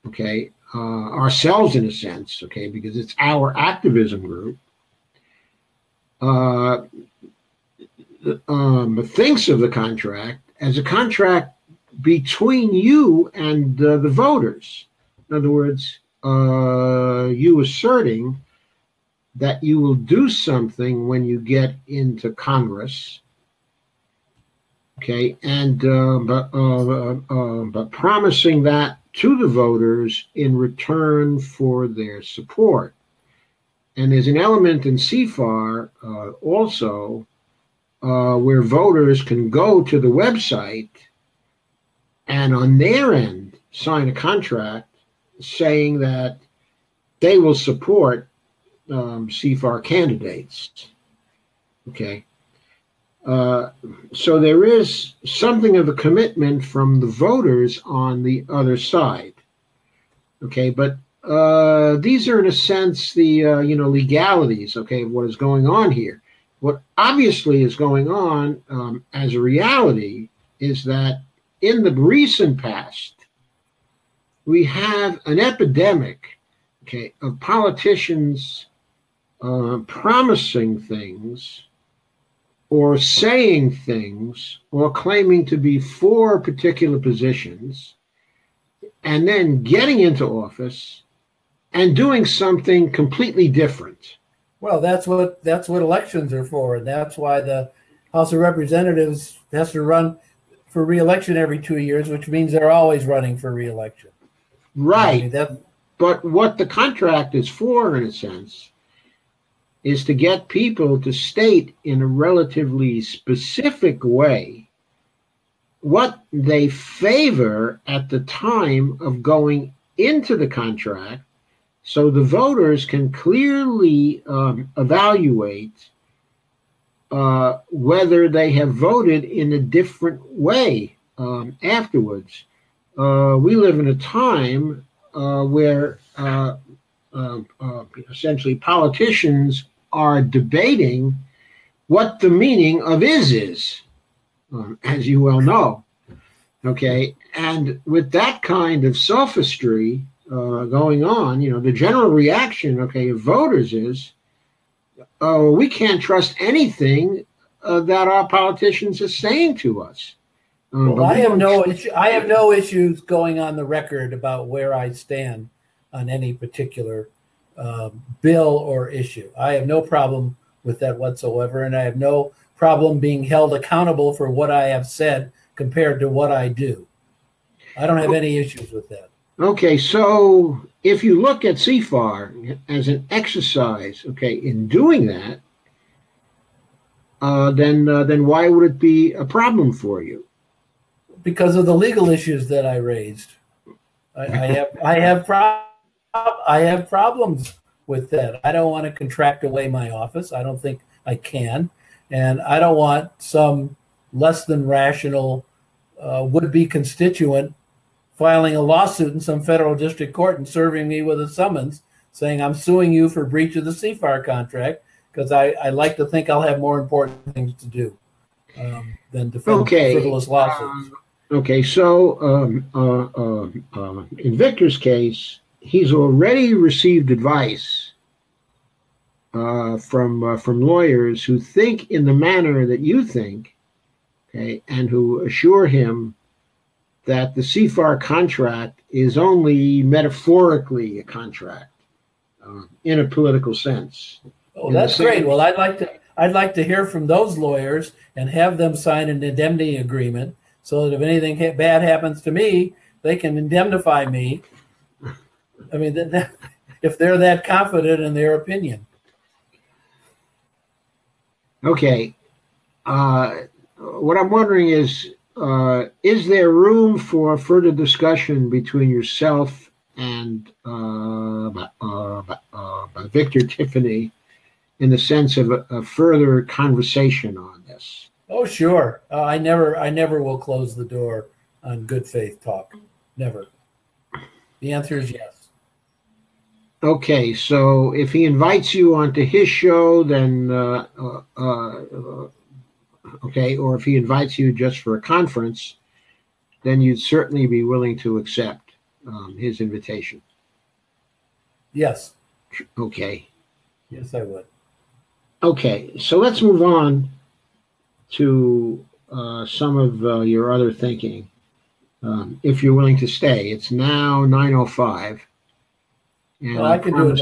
okay, ourselves in a sense, okay, because it's our activism group, thinks of the contract as a contract between you and the voters. In other words, you asserting that you will do something when you get into Congress, okay, and but promising that to the voters in return for their support. And there's an element in CFAR also where voters can go to the website and on their end sign a contract saying that they will support CFAR candidates. Okay. So there is something of a commitment from the voters on the other side. Okay, but these are in a sense the legalities, okay, of what is going on here. What obviously is going on as a reality is that in the recent past, we have an epidemic, okay, of politicians promising things or saying things or claiming to be for particular positions and then getting into office and doing something completely different. Well, that's what elections are for, and that's why the House of Representatives has to run for re-election every 2 years, which means they're always running for re-election. Right. But what the contract is for, in a sense, is to get people to state in a relatively specific way what they favor at the time of going into the contract, so the voters can clearly evaluate whether they have voted in a different way afterwards. We live in a time where essentially politicians are debating what the meaning of is, as you well know. Okay, and with that kind of sophistry going on, the general reaction, okay, of voters is, we can't trust anything that our politicians are saying to us. Well, I have no issues going on the record about where I stand on any particular bill or issue. I have no problem with that whatsoever, and I have no problem being held accountable for what I have said compared to what I do. I don't have any issues with that. Okay, so if you look at CFAR as an exercise, okay, in doing that, then why would it be a problem for you? Because of the legal issues that I raised. I have problems with that. I don't want to contract away my office. I don't think I can. And I don't want some less than rational would-be constituent filing a lawsuit in some federal district court and serving me with a summons saying I'm suing you for breach of the CFAR contract, because I like to think I'll have more important things to do than defend frivolous lawsuits. Okay, so in Victor's case, he's already received advice from lawyers who think in the manner that you think, okay, and who assure him that the CFAR contract is only metaphorically a contract in a political sense. Oh, that's great. Well, I'd like to hear from those lawyers and have them sign an indemnity agreement so that if anything bad happens to me, they can indemnify me. I mean, if they're that confident in their opinion. Okay. What I'm wondering is there room for further discussion between yourself and Victor Tiffany in the sense of a further conversation on this? Oh, sure. I never will close the door on good faith talk. Never. The answer is yes. Okay, so if he invites you onto his show, then okay, or if he invites you just for a conference, then you'd certainly be willing to accept his invitation. Yes. Okay. Yes, I would. Okay, so let's move on to some of your other thinking. If you're willing to stay, it's now 9:05. And Well, I can do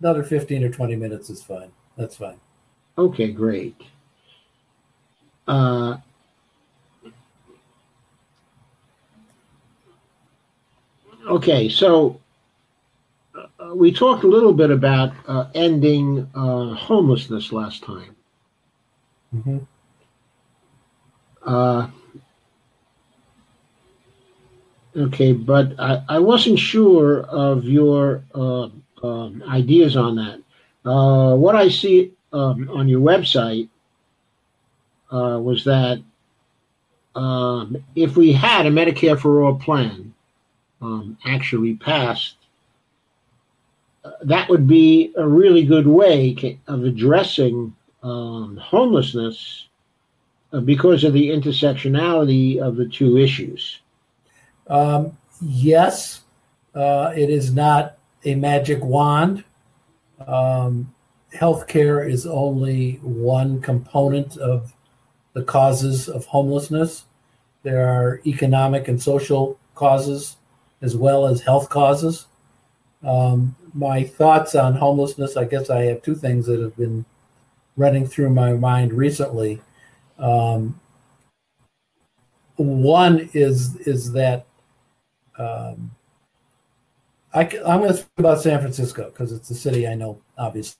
another 15 or 20 minutes is fine. That's fine. Okay, great. Okay, so we talked a little bit about ending homelessness last time. Mm-hmm. Okay, but I wasn't sure of your ideas on that. What I see on your website was that if we had a Medicare for All plan actually passed, that would be a really good way of addressing homelessness because of the intersectionality of the two issues. Yes, it is not a magic wand. Healthcare is only one component of the causes of homelessness. There are economic and social causes as well as health causes. My thoughts on homelessness, I guess I have two things that have been running through my mind recently. One is that I'm going to speak about San Francisco because it's the city I know obviously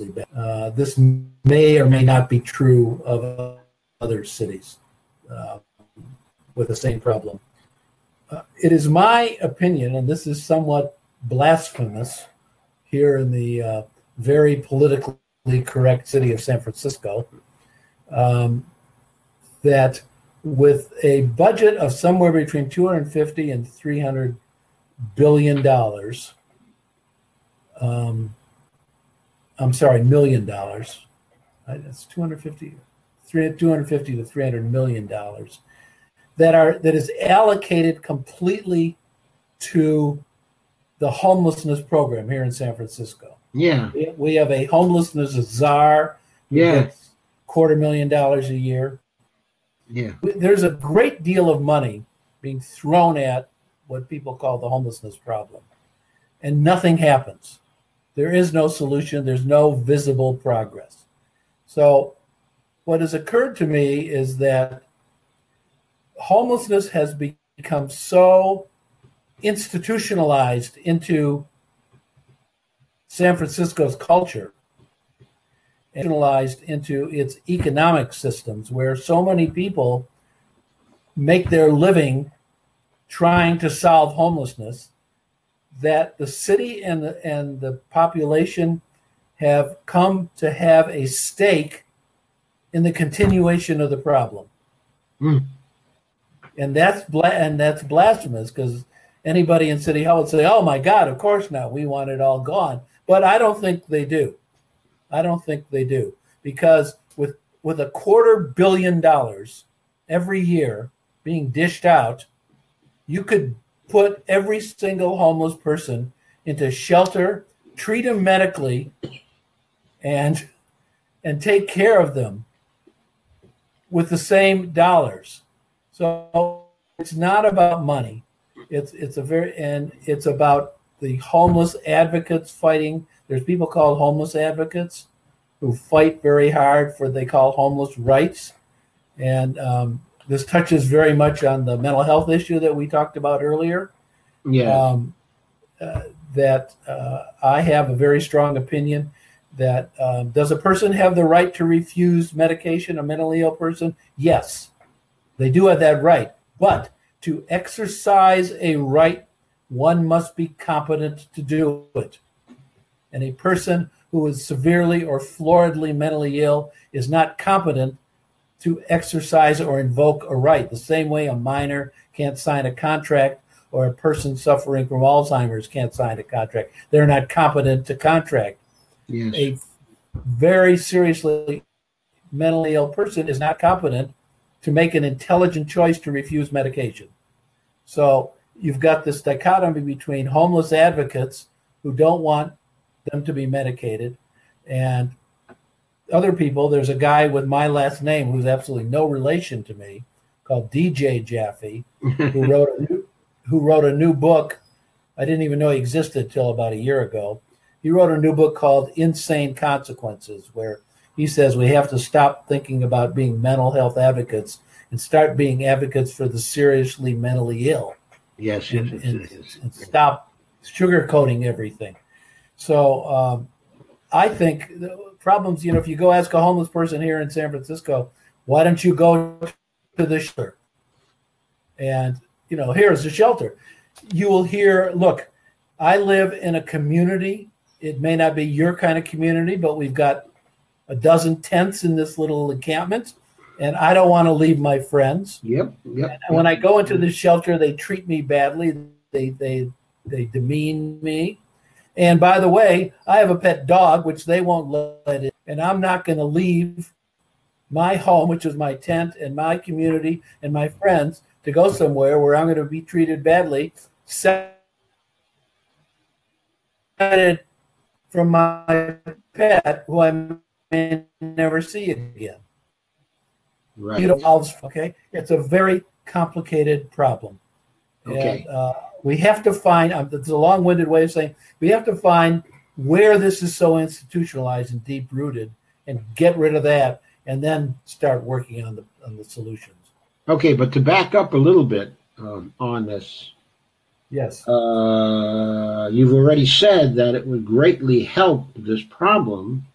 better. This may or may not be true of other cities with the same problem. It is my opinion, and this is somewhat blasphemous here in the very politically correct city of San Francisco, that with a budget of somewhere between $250 and $300 billion, I'm sorry, $1 million. That's 250 to $300 million that is allocated completely to the homelessness program here in San Francisco. Yeah, we have a homelessness czar who gets $250,000 a year. Yeah, there's a great deal of money being thrown at what people call the homelessness problem, and nothing happens. There is no solution. There's no visible progress. So what has occurred to me is that homelessness has become so institutionalized into San Francisco's culture, institutionalized into its economic systems, where so many people make their living trying to solve homelessness, that the city and the population have come to have a stake in the continuation of the problem. Mm. And that's blasphemous, because anybody in City Hall would say, oh my God, of course not, we want it all gone. But I don't think they do. Because with $250 million every year being dished out, you could put every single homeless person into shelter, treat them medically, and take care of them with the same dollars. So it's not about money. It's about the homeless advocates fighting. There's people called homeless advocates who fight very hard for what they call homeless rights. And this touches very much on the mental health issue that we talked about earlier. Yeah. I have a very strong opinion that does a person have the right to refuse medication, a mentally ill person? Yes, they do have that right. But to exercise a right, one must be competent to do it. And a person who is severely or floridly mentally ill is not competent to exercise or invoke a right. The same way a minor can't sign a contract or a person suffering from Alzheimer's can't sign a contract. They're not competent to contract. Yes. A very seriously mentally ill person is not competent to make an intelligent choice to refuse medication. So you've got this dichotomy between homeless advocates who don't want them to be medicated and other people. There's a guy with my last name who's absolutely no relation to me called DJ Jaffe who wrote a new book. I didn't even know he existed till about a year ago. He wrote a new book called Insane Consequences, where he says we have to stop thinking about being mental health advocates and start being advocates for the seriously mentally ill. Yes, and stop sugarcoating everything. So I think the problems, if you go ask a homeless person here in San Francisco, why don't you go to the shelter? And, here's the shelter. You will hear, look, I live in a community. It may not be your kind of community, but we've got a dozen tents in this little encampment, and I don't want to leave my friends. Yep. And when I go into this shelter, they treat me badly. They demean me. And by the way, I have a pet dog, which they won't let in, and I'm not going to leave my home, which is my tent and my community and my friends, to go somewhere where I'm going to be treated badly, separated from my pet, who I may never see again. Right. Okay. It's a very complicated problem. Okay. And we have to find, it's a long-winded way of saying, we have to find where this is so institutionalized and deep-rooted and get rid of that and then start working on the solutions. Okay, but to back up a little bit on this. Yes. You've already said that it would greatly help this problem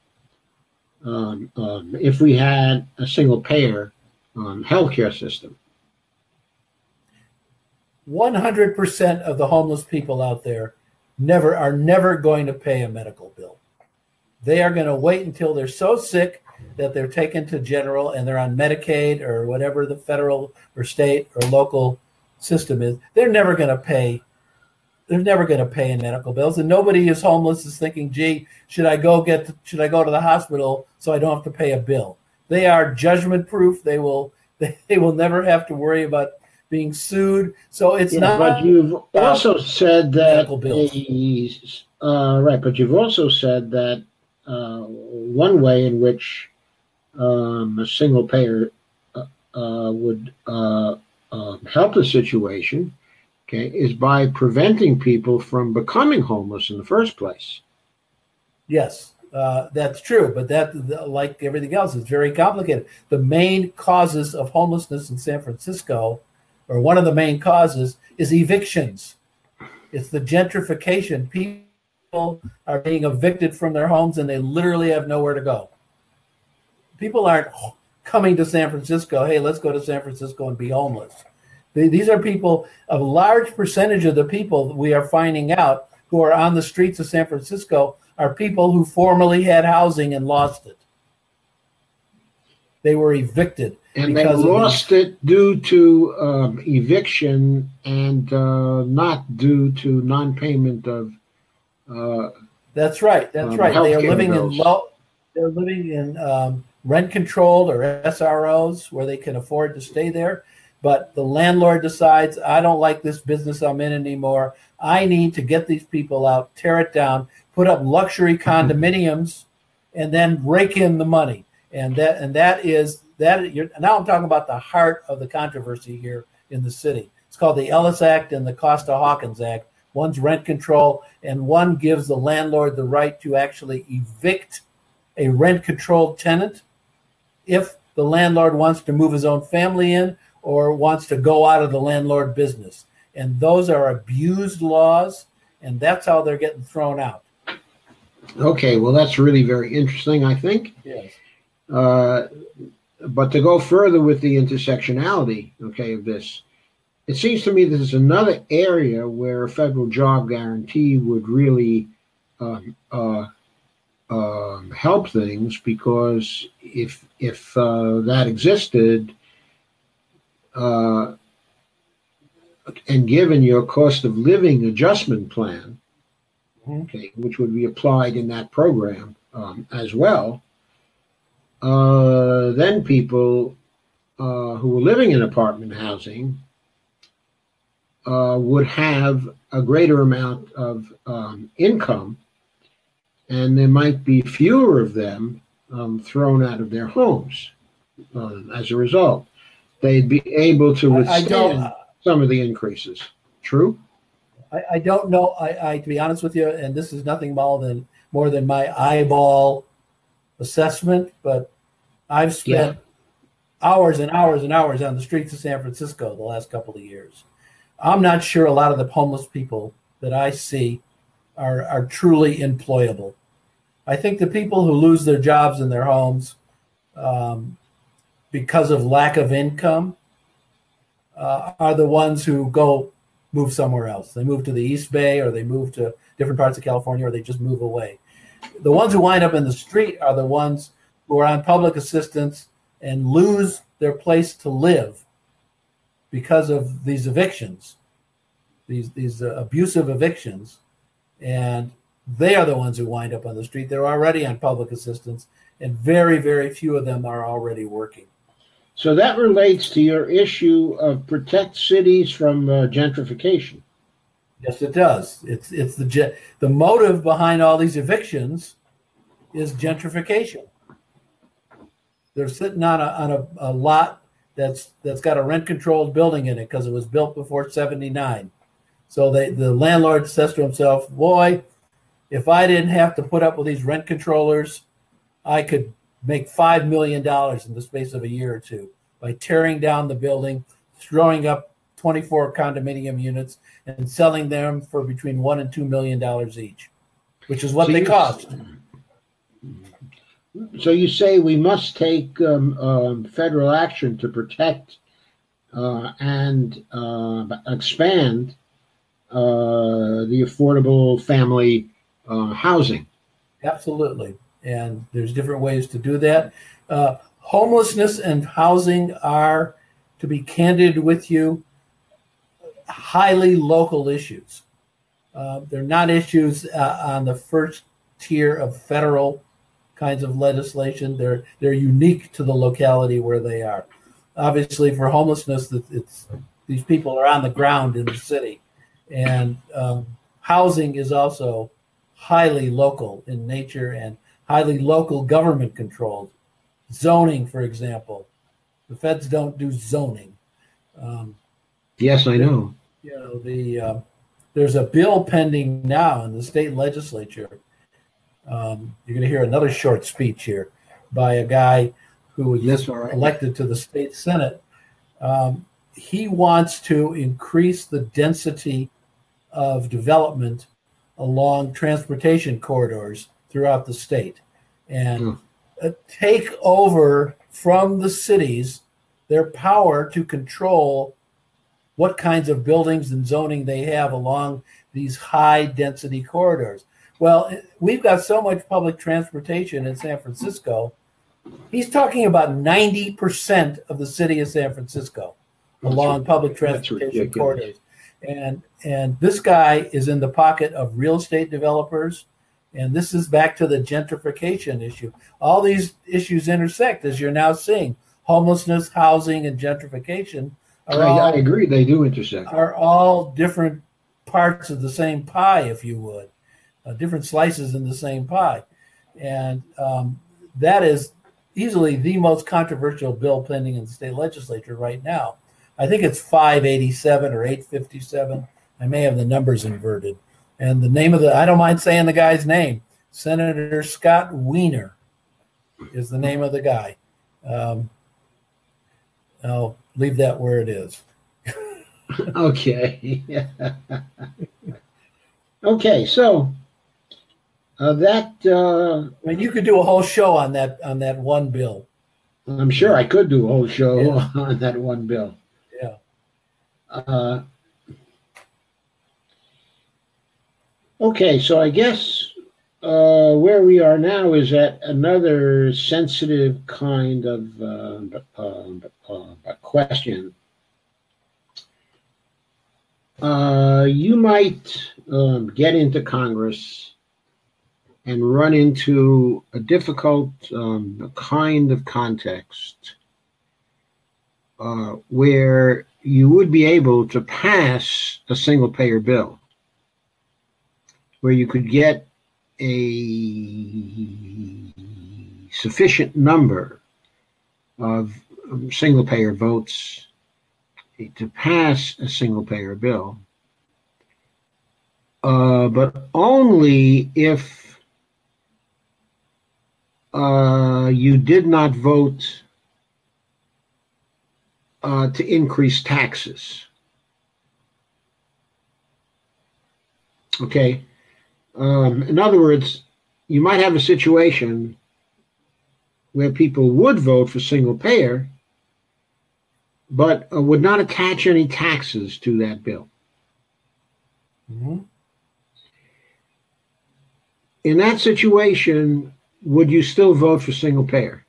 if we had a single-payer healthcare system. 100% of the homeless people out there are never going to pay a medical bill. They are going to wait until they're so sick that they're taken to general and they're on Medicaid or whatever the federal or state or local system is. They're never going to pay in medical bills, and nobody is homeless is thinking, gee, should I go to the hospital so I don't have to pay a bill? They are judgment proof. They will never have to worry about being sued. So it's not. But you've also said that right. But you've also said that one way in which a single payer would help the situation, okay, is by preventing people from becoming homeless in the first place. Yes, that's true. But that, like everything else, is very complicated. The main causes of homelessness in San Francisco, or one of the main causes, is evictions. It's the gentrification. People are being evicted from their homes and they literally have nowhere to go. People aren't coming to San Francisco, hey, let's go to San Francisco and be homeless. These are people, a large percentage of the people we are finding out who are on the streets of San Francisco are people who formerly had housing and lost it. They were evicted. And they lost it due to eviction and not due to non-payment of. That's right. They are living bills. They're living in rent-controlled or SROs where they can afford to stay there. But the landlord decides, I don't like this business I'm in anymore. I need to get these people out, tear it down, put up luxury condominiums, and then rake in the money. And that is now I'm talking about the heart of the controversy here in the city. It's called the Ellis Act and the Costa-Hawkins Act. One's rent control, and one gives the landlord the right to actually evict a rent-controlled tenant if the landlord wants to move his own family in or wants to go out of the landlord business. And those are abused laws, and that's how they're getting thrown out. Okay, well, that's really very interesting, I think. Yes. But to go further with the intersectionality, okay, of this, it seems to me that there's another area where a federal job guarantee would really help things, because if that existed, and given your cost of living adjustment plan, okay, which would be applied in that program as well, then people who are living in apartment housing would have a greater amount of income, and there might be fewer of them thrown out of their homes as a result. They'd be able to withstand some of the increases. True? I don't know. I to be honest with you, and this is nothing more than my eyeball assessment, but I've spent hours and hours and hours on the streets of San Francisco the last couple of years. I'm not sure a lot of the homeless people that I see are truly employable. I think the people who lose their jobs in their homes because of lack of income are the ones who move somewhere else. They move to the East Bay, or they move to different parts of California, or they just move away. The ones who wind up in the street are the ones who are on public assistance and lose their place to live because of these evictions, these abusive evictions, and they are the ones who wind up on the street. They're already on public assistance, and very, very few of them are already working. So that relates to your issue of protect cities from gentrification. Yes, it does. It's the motive behind all these evictions is gentrification. They're sitting on a lot that's got a rent-controlled building in it because it was built before '79. So the landlord says to himself, "Boy, if I didn't have to put up with these rent controllers, I could make $5 million in the space of a year or two by tearing down the building, throwing up 24 condominium units, and selling them for between $1 and $2 million each, which is what they cost." So you say we must take federal action to protect and expand the affordable family housing. Absolutely. And there's different ways to do that. Homelessness and housing are, to be candid with you, highly local issues. They're not issues on the first tier of federal kinds of legislation. They're unique to the locality where they are. Obviously, for homelessness, these people are on the ground in the city, and housing is also highly local in nature and highly local government controlled. Zoning, for example, the feds don't do zoning. Yes, I know. There's a bill pending now in the state legislature. You're going to hear another short speech here by a guy who was elected to the state Senate. He wants to increase the density of development along transportation corridors throughout the state and take over from the cities their power to control what kinds of buildings and zoning they have along these high density corridors. Well, we've got so much public transportation in San Francisco. He's talking about 90% of the city of San Francisco along public transportation corridors. And this guy is in the pocket of real estate developers. And this is back to the gentrification issue. All these issues intersect, as you're now seeing. Homelessness, housing, and gentrification I agree, they do intersect. Are all different parts of the same pie, if you would. Different slices in the same pie. And that is easily the most controversial bill pending in the state legislature right now. I think it's 587 or 857. I may have the numbers inverted. And the name of I don't mind saying the guy's name, Senator Scott Wiener is the name of the guy. I'll leave that where it is. Okay. Okay, so that I mean, you could do a whole show on that one bill. I'm sure I could do a whole show on that one bill. Yeah. Okay, so I guess where we are now is at another sensitive kind of question. You might get into Congress and run into a difficult kind of context where you would be able to pass a single payer bill, where you could get a sufficient number of single payer votes to pass a single payer bill, but only if you did not vote to increase taxes. Okay. In other words, you might have a situation where people would vote for single payer, but would not attach any taxes to that bill. Mm-hmm. In that situation, would you still vote for single payer?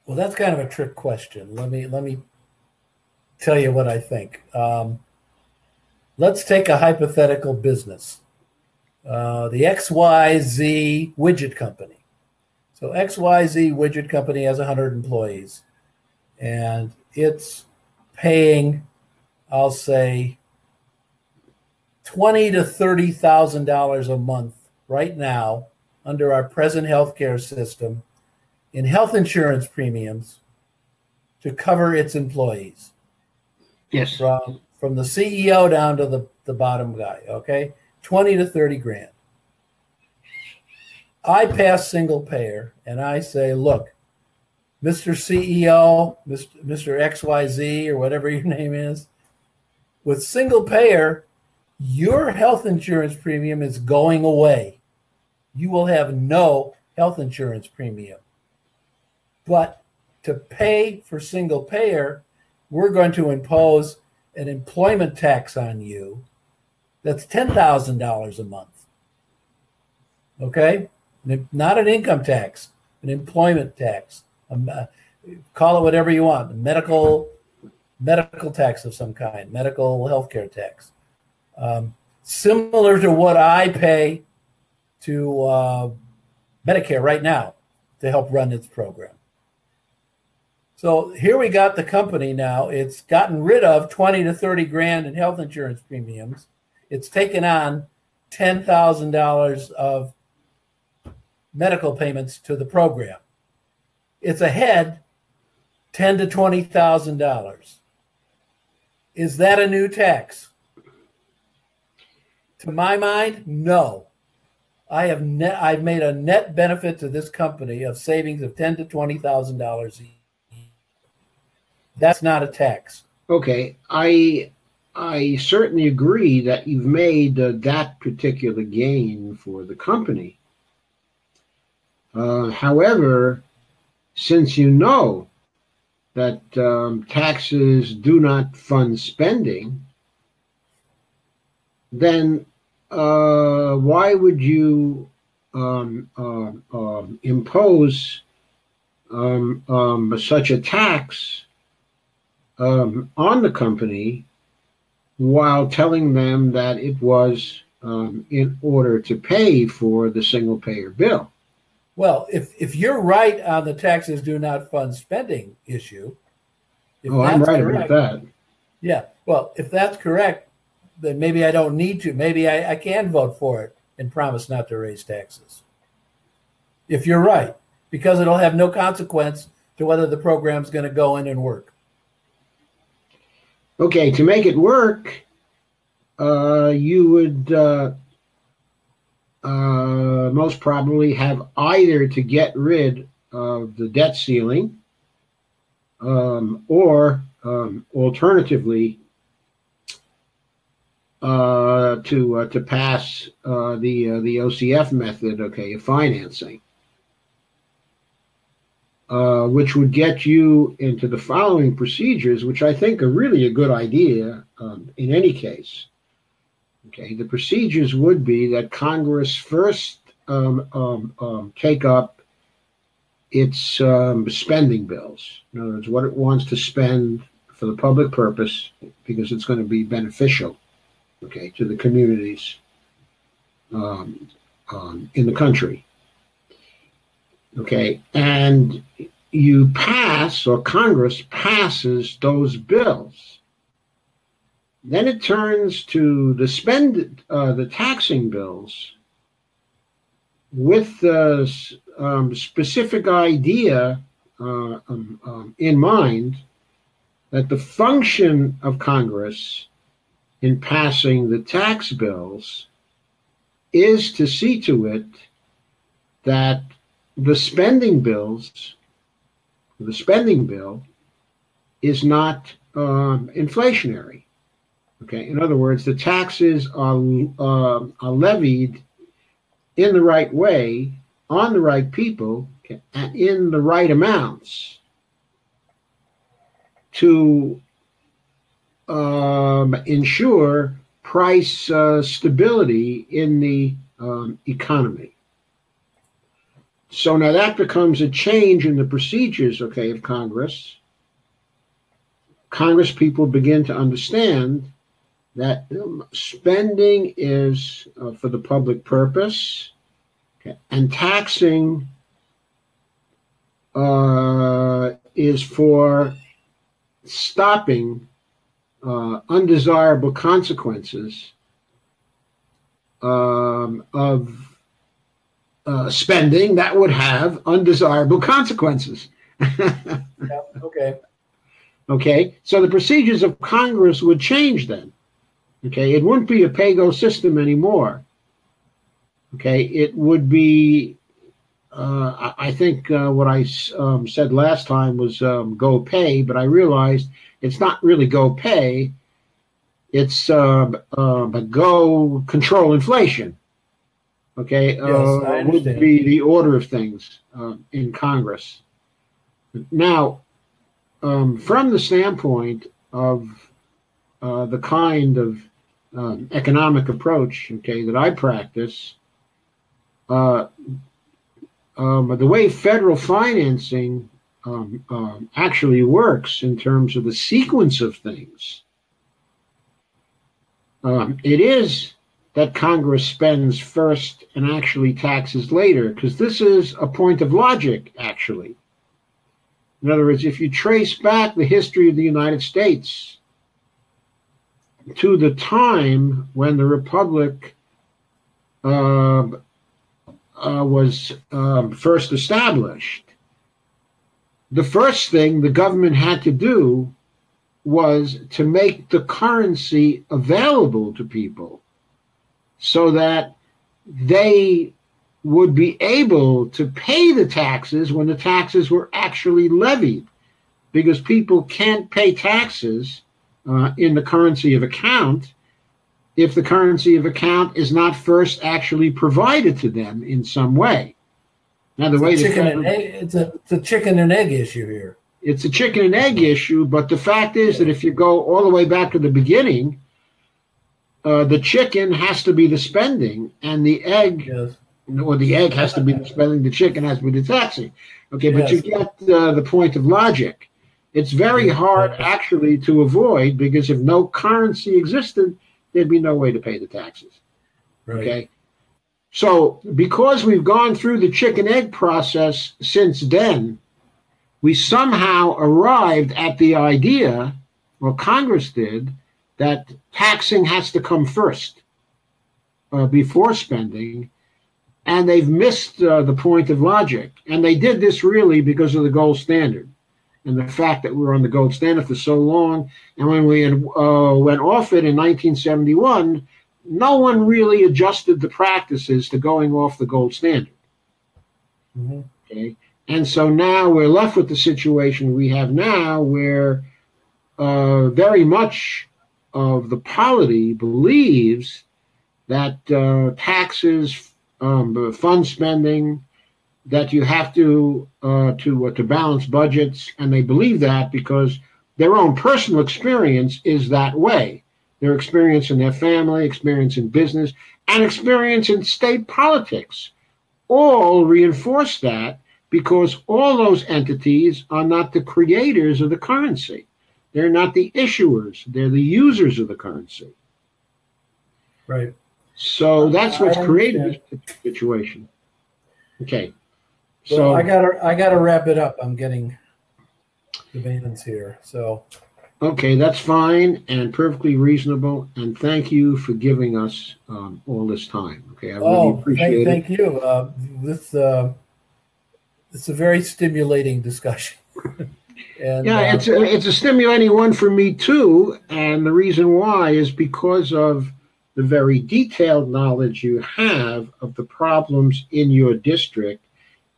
Well, that's kind of a trick question. Let me tell you what I think. Let's take a hypothetical business, the XYZ widget company. So XYZ widget company has 100 employees, and it's paying, I'll say, $20,000 to $30,000 a month right now under our present healthcare system in health insurance premiums to cover its employees. Yes. From the CEO down to the bottom guy, okay? 20 to 30 grand. I pass single payer and I say, look, Mr. CEO, Mr. XYZ, or whatever your name is, with single payer, your health insurance premium is going away. You will have no health insurance premium. But to pay for single payer, we're going to impose an employment tax on you that's $10,000 a month. Okay? Not an income tax, an employment tax. Call it whatever you want. Medical tax of some kind, medical healthcare tax. Similar to what I pay to Medicare right now to help run its program. So here we got the company now. It's gotten rid of 20 to 30 grand in health insurance premiums. It's taken on $10,000 of medical payments to the program. It's ahead $10,000 to $20,000. Is that a new tax? To my mind, no. I've made a net benefit to this company of savings of $10,000 to $20,000 a year. That's not a tax. Okay, I certainly agree that you've made that particular gain for the company. However, since you know that taxes do not fund spending, then why would you impose such a tax on the company while telling them that it was in order to pay for the single payer bill? Well, if you're right on the taxes do not fund spending issue, I'm right about that. Yeah, well, if that's correct, then maybe I don't need to. Maybe I can vote for it and promise not to raise taxes. If you're right, because it'll have no consequence to whether the program's going to go in and work. Okay, to make it work, you would most probably have either to get rid of the debt ceiling or alternatively to pass the OCF method, okay, of financing, which would get you into the following procedures, which I think are really a good idea in any case. Okay, the procedures would be that Congress first take up its spending bills. In other words, what it wants to spend for the public purpose because it's going to be beneficial, okay, to the communities in the country. Okay, and you pass, or Congress passes those bills. Then it turns to the taxing bills with the specific idea in mind that the function of Congress in passing the tax bills is to see to it that the spending bill is not inflationary. Okay, in other words, the taxes are levied in the right way, on the right people, okay, and in the right amounts to ensure price stability in the economy. So now that becomes a change in the procedures, okay, of Congress. Congress people begin to understand that spending is for the public purpose, okay, and taxing is for stopping undesirable consequences of spending that would have undesirable consequences. Yeah, okay. Okay, so the procedures of Congress would change then. Okay, it wouldn't be a pay-go system anymore. Okay, it would be, I think what I said last time was go pay, but I realized it's not really go pay, it's go control inflation. Okay, Yes, I would understand. be the order of things in Congress. Now, from the standpoint of the kind of economic approach, okay, that I practice, the way federal financing actually works in terms of the sequence of things, it is that Congress spends first and actually taxes later, because this is a point of logic, actually. In other words, if you trace back the history of the United States to the time when the Republic was first established, the first thing the government had to do was to make the currency available to people so that they would be able to pay the taxes when the taxes were actually levied, because people can't pay taxes in the currency of account if the currency of account is not first actually provided to them in some way. Now, the way it's a chicken and egg issue here. It's a chicken and egg issue, but the fact is that if you go all the way back to the beginning, the chicken has to be the spending, and the egg, yes, or the egg has to be the spending, the chicken has to be the taxing. Okay, but yes, you get the point of logic. It's very hard, actually, to avoid, because if no currency existed, there'd be no way to pay the taxes. right. Okay? So because we've gone through the chicken-egg process since then, we somehow arrived at the idea, or Congress did, that taxing has to come first before spending, and they've missed the point of logic. And they did this really because of the gold standard and the fact that we were on the gold standard for so long. And when we went off it in 1971, no one really adjusted the practices to going off the gold standard. Mm-hmm. Okay, and so now we're left with the situation we have now, where very much of the polity believes that taxes, fund spending, that you have to balance budgets, and they believe that because their own personal experience is that way. Their experience in their family, experience in business, and experience in state politics all reinforce that, because all those entities are not the creators of the currency. They're not the issuers. They're the users of the currency. Right. So that's what's created this situation. Okay. So I gotta wrap it up. I'm getting demands here. So okay, that's fine and perfectly reasonable. And thank you for giving us all this time. Okay, I really appreciate it. Thank you. It's a very stimulating discussion. And, yeah, it's a stimulating one for me too. And the reason why is because of the very detailed knowledge you have of the problems in your district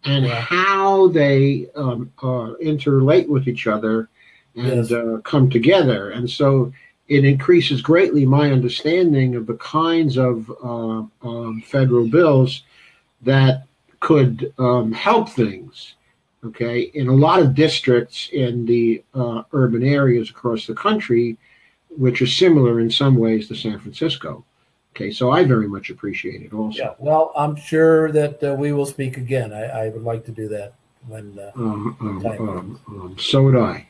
and how they interrelate with each other and come together. And so it increases greatly my understanding of the kinds of federal bills that could help things. Okay, in a lot of districts in the urban areas across the country, which are similar in some ways to San Francisco. Okay, so I very much appreciate it also. Yeah, well, I'm sure that we will speak again. I would like to do that when so would I.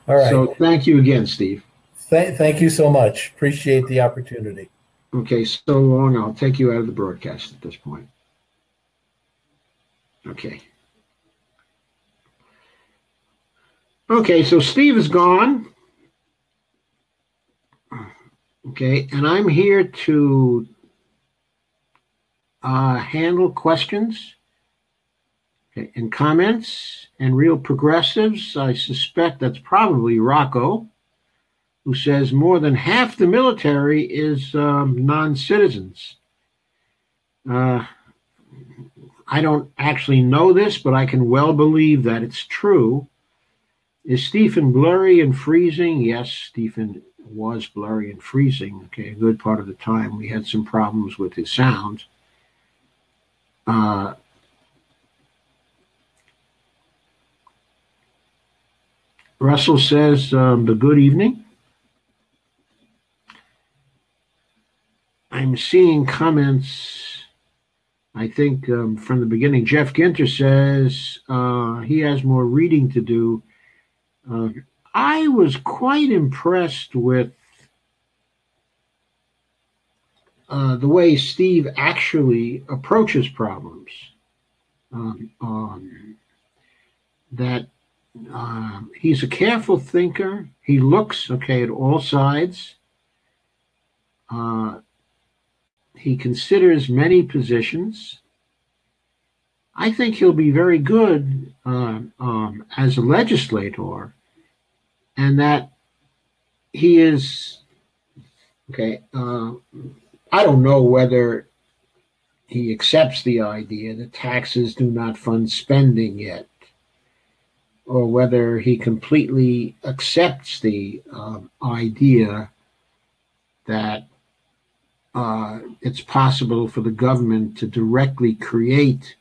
All right. So thank you again, Steve. Thank you so much. Appreciate the opportunity. Okay, so long. I'll take you out of the broadcast at this point. Okay. Okay, so Steve is gone. Okay, and I'm here to handle questions and comments and real progressives. I suspect that's probably Rocco, who says more than half the military is non-citizens. I don't actually know this, but I can well believe that it's true. Is Stephen blurry and freezing? Yes, Stephen was blurry and freezing. Okay, a good part of the time we had some problems with his sound. Russell says, the good evening. I'm seeing comments, I think, from the beginning. Jeff Ginter says he has more reading to do. I was quite impressed with the way Steve actually approaches problems. That he's a careful thinker. He looks, at all sides. He considers many positions. I think he'll be very good as a legislator, and that he is, I don't know whether he accepts the idea that taxes do not fund spending yet, or whether he completely accepts the idea that it's possible for the government to directly create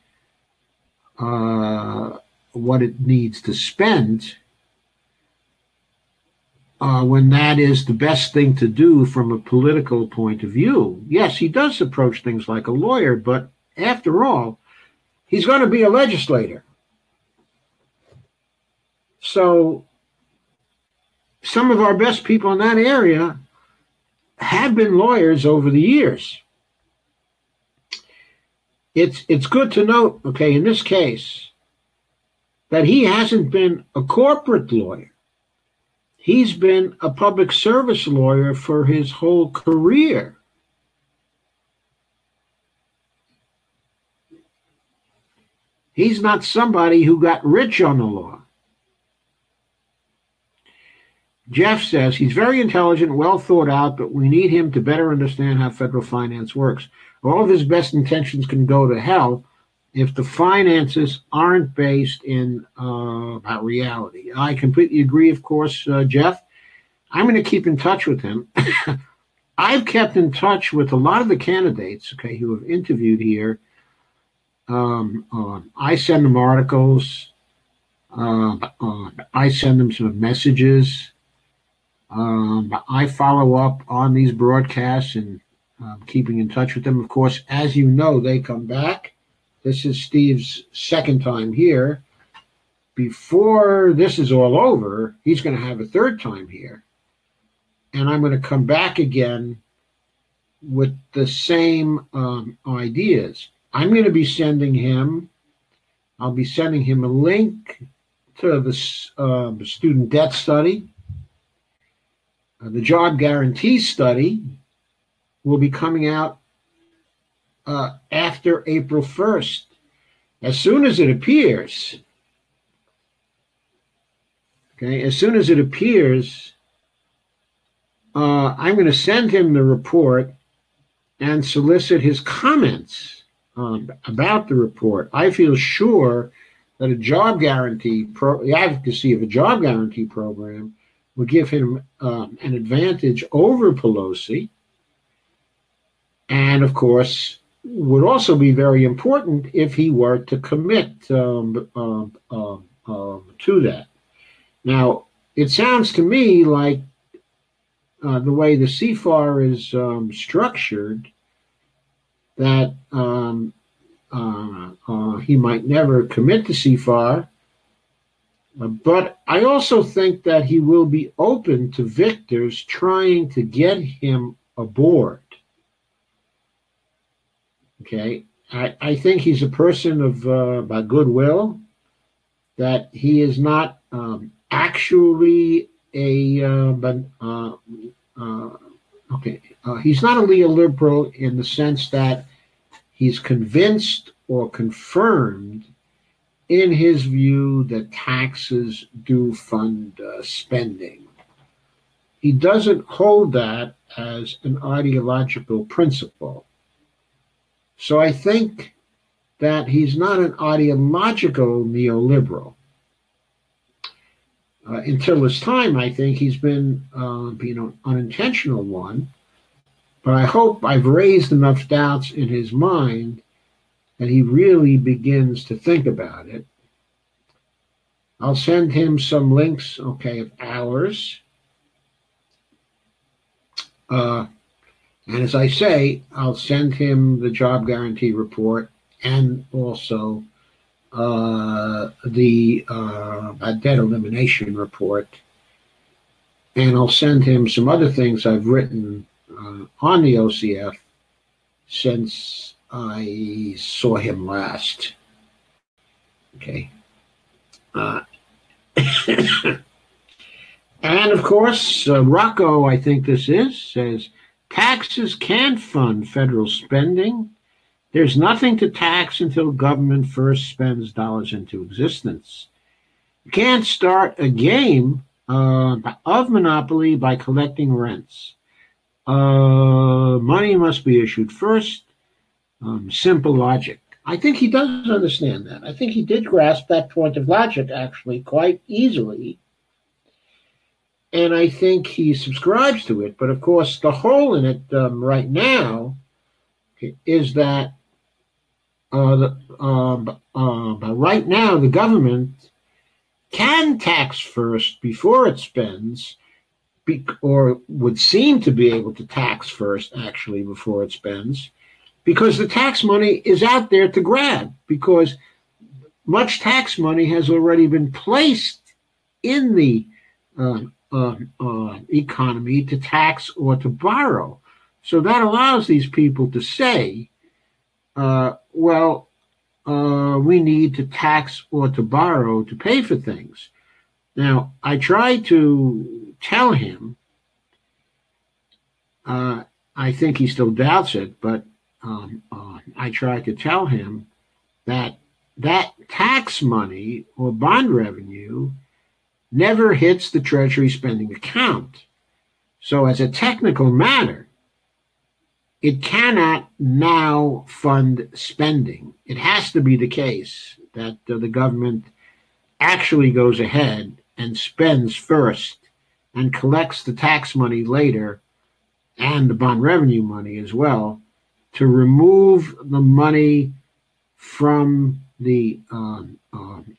what it needs to spend when that is the best thing to do from a political point of view. Yes, he does approach things like a lawyer, but after all, he's going to be a legislator. So some of our best people in that area have been lawyers over the years. It's good to note, in this case, that he hasn't been a corporate lawyer. He's been a public service lawyer for his whole career. He's not somebody who got rich on the law. Jeff says he's very intelligent, well thought out, but we need him to better understand how federal finance works. All of his best intentions can go to hell if the finances aren't based in reality. I completely agree, of course, Jeff. I'm going to keep in touch with him. I've kept in touch with a lot of the candidates, who have interviewed here. I send them articles. I send them some messages. I follow up on these broadcasts and keeping in touch with them. Of course, as you know, they come back. This is Steve's second time here. before this is all over, he's going to have a third time here. And I'm going to come back again with the same ideas. I'm going to be sending him, I'll be sending him a link to the student debt study. The job guarantee study will be coming out after April 1st. As soon as it appears, I'm going to send him the report and solicit his comments about the report. I feel sure that the advocacy of a job guarantee program would give him an advantage over Pelosi, and of course would also be very important if he were to commit to that. Now, it sounds to me like the way the CFAR is structured, that he might never commit to CFAR, but I also think that he will be open to victors trying to get him aboard. Okay, I think he's a person of by goodwill, that he is not actually he's not a neoliberal in the sense that he's convinced or confirmed in his view that taxes do fund spending. He doesn't hold that as an ideological principle. So I think that he's not an ideological neoliberal. Until this time, I think he's been an unintentional one, but I hope I've raised enough doubts in his mind that he really begins to think about it. I'll send him some links, of ours. And as I say, I'll send him the job guarantee report and also the debt elimination report. And I'll send him some other things I've written on the OCF since I saw him last. Okay. And of course, Rocco, I think this is, says, taxes can't fund federal spending. There's nothing to tax until government first spends dollars into existence. You can't start a game of monopoly by collecting rents. Money must be issued first. Simple logic. I think he does understand that. I think he did grasp that point of logic, actually, quite easily. And I think he subscribes to it. But of course, the hole in it right now is that right now the government can tax first before it spends, or would seem to be able to tax first actually before it spends, because the tax money is out there to grab, because much tax money has already been placed in the economy to tax or to borrow. So that allows these people to say, we need to tax or to borrow to pay for things. Now, I try to tell him, I think he still doubts it, but I try to tell him that tax money or bond revenue never hits the Treasury spending account. So as a technical matter, it cannot now fund spending. It has to be the case that the government actually goes ahead and spends first and collects the tax money later and the bond revenue money as well to remove the money from the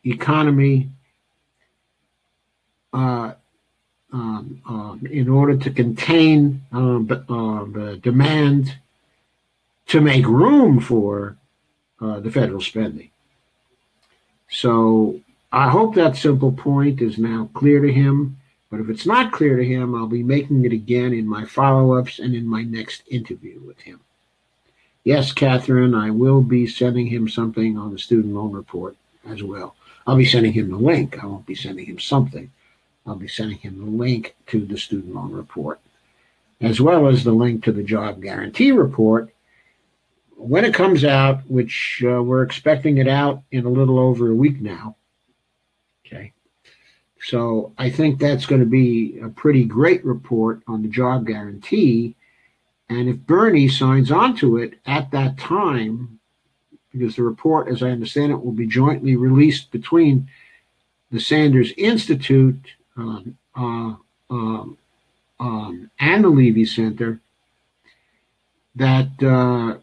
economy in order to contain the demand to make room for the federal spending. So I hope that simple point is now clear to him, but if it's not clear to him, I'll be making it again in my follow-ups and in my next interview with him. Yes, Catherine, I will be sending him something on the student loan report as well. I'll be sending him the link. I won't be sending him something. I'll be sending him the link to the student loan report, as well as the link to the job guarantee report when it comes out, which we're expecting it out in a little over a week now. Okay. So I think that's going to be a pretty great report on the job guarantee. And if Bernie signs on to it at that time, because the report, as I understand it, will be jointly released between the Sanders Institute and the Levy Center, that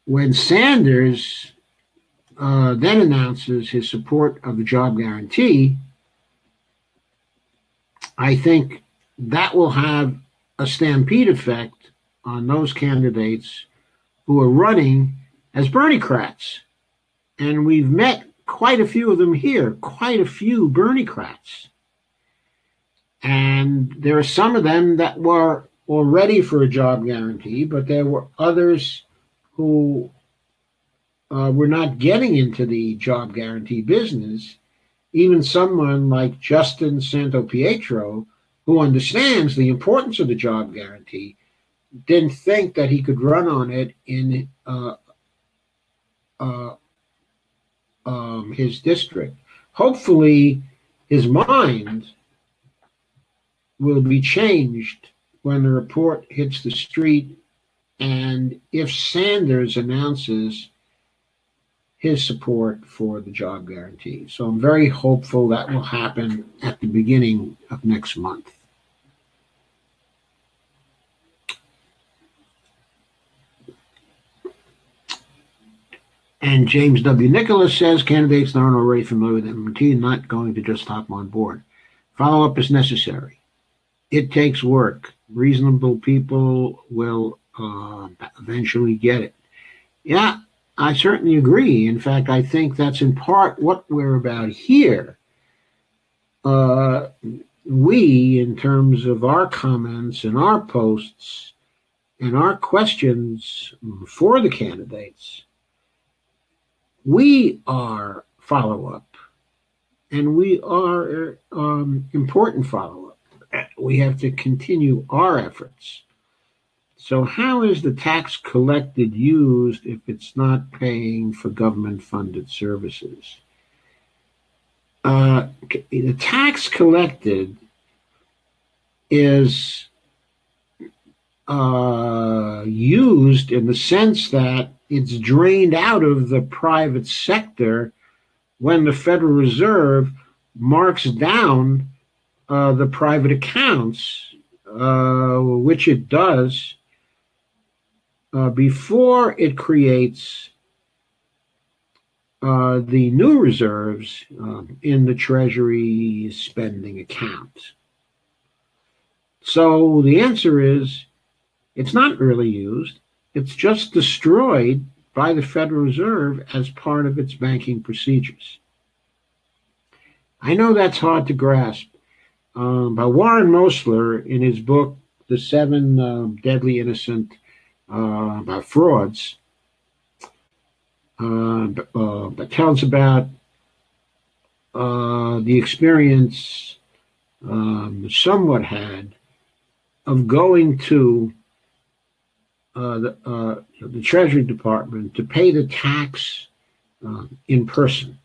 when Sanders then announces his support of the job guarantee, I think that will have a stampede effect on those candidates who are running as Bernie-crats. And we've met quite a few of them here, quite a few Bernie-crats. And there are some of them that were already for a job guarantee, but there were others who were not getting into the job guarantee business. Even someone like Justin Santopietro, who understands the importance of the job guarantee, didn't think that he could run on it in his district. Hopefully, his mind will be changed when the report hits the street, and if Sanders announces his support for the job guarantee. So I'm very hopeful that will happen at the beginning of next month. And James W. Nicholas says candidates that aren't already familiar with MMT are not going to just hop on board. Follow-up is necessary. It takes work. Reasonable people will eventually get it. Yeah, I certainly agree. In fact, I think that's in part what we're about here. We, in terms of our comments and our posts and our questions for the candidates, we are follow-up, and we are important follow-up. We have to continue our efforts. So how is the tax collected used if it's not paying for government-funded services? The tax collected is used in the sense that it's drained out of the private sector when the Federal Reserve marks down the private accounts, which it does before it creates the new reserves in the Treasury spending account. So the answer is it's not really used. It's just destroyed by the Federal Reserve as part of its banking procedures. I know that's hard to grasp. By Warren Mosler, in his book, The Seven Deadly Innocent about Frauds, that tells about the experience somewhat had of going to the Treasury Department to pay the tax in person,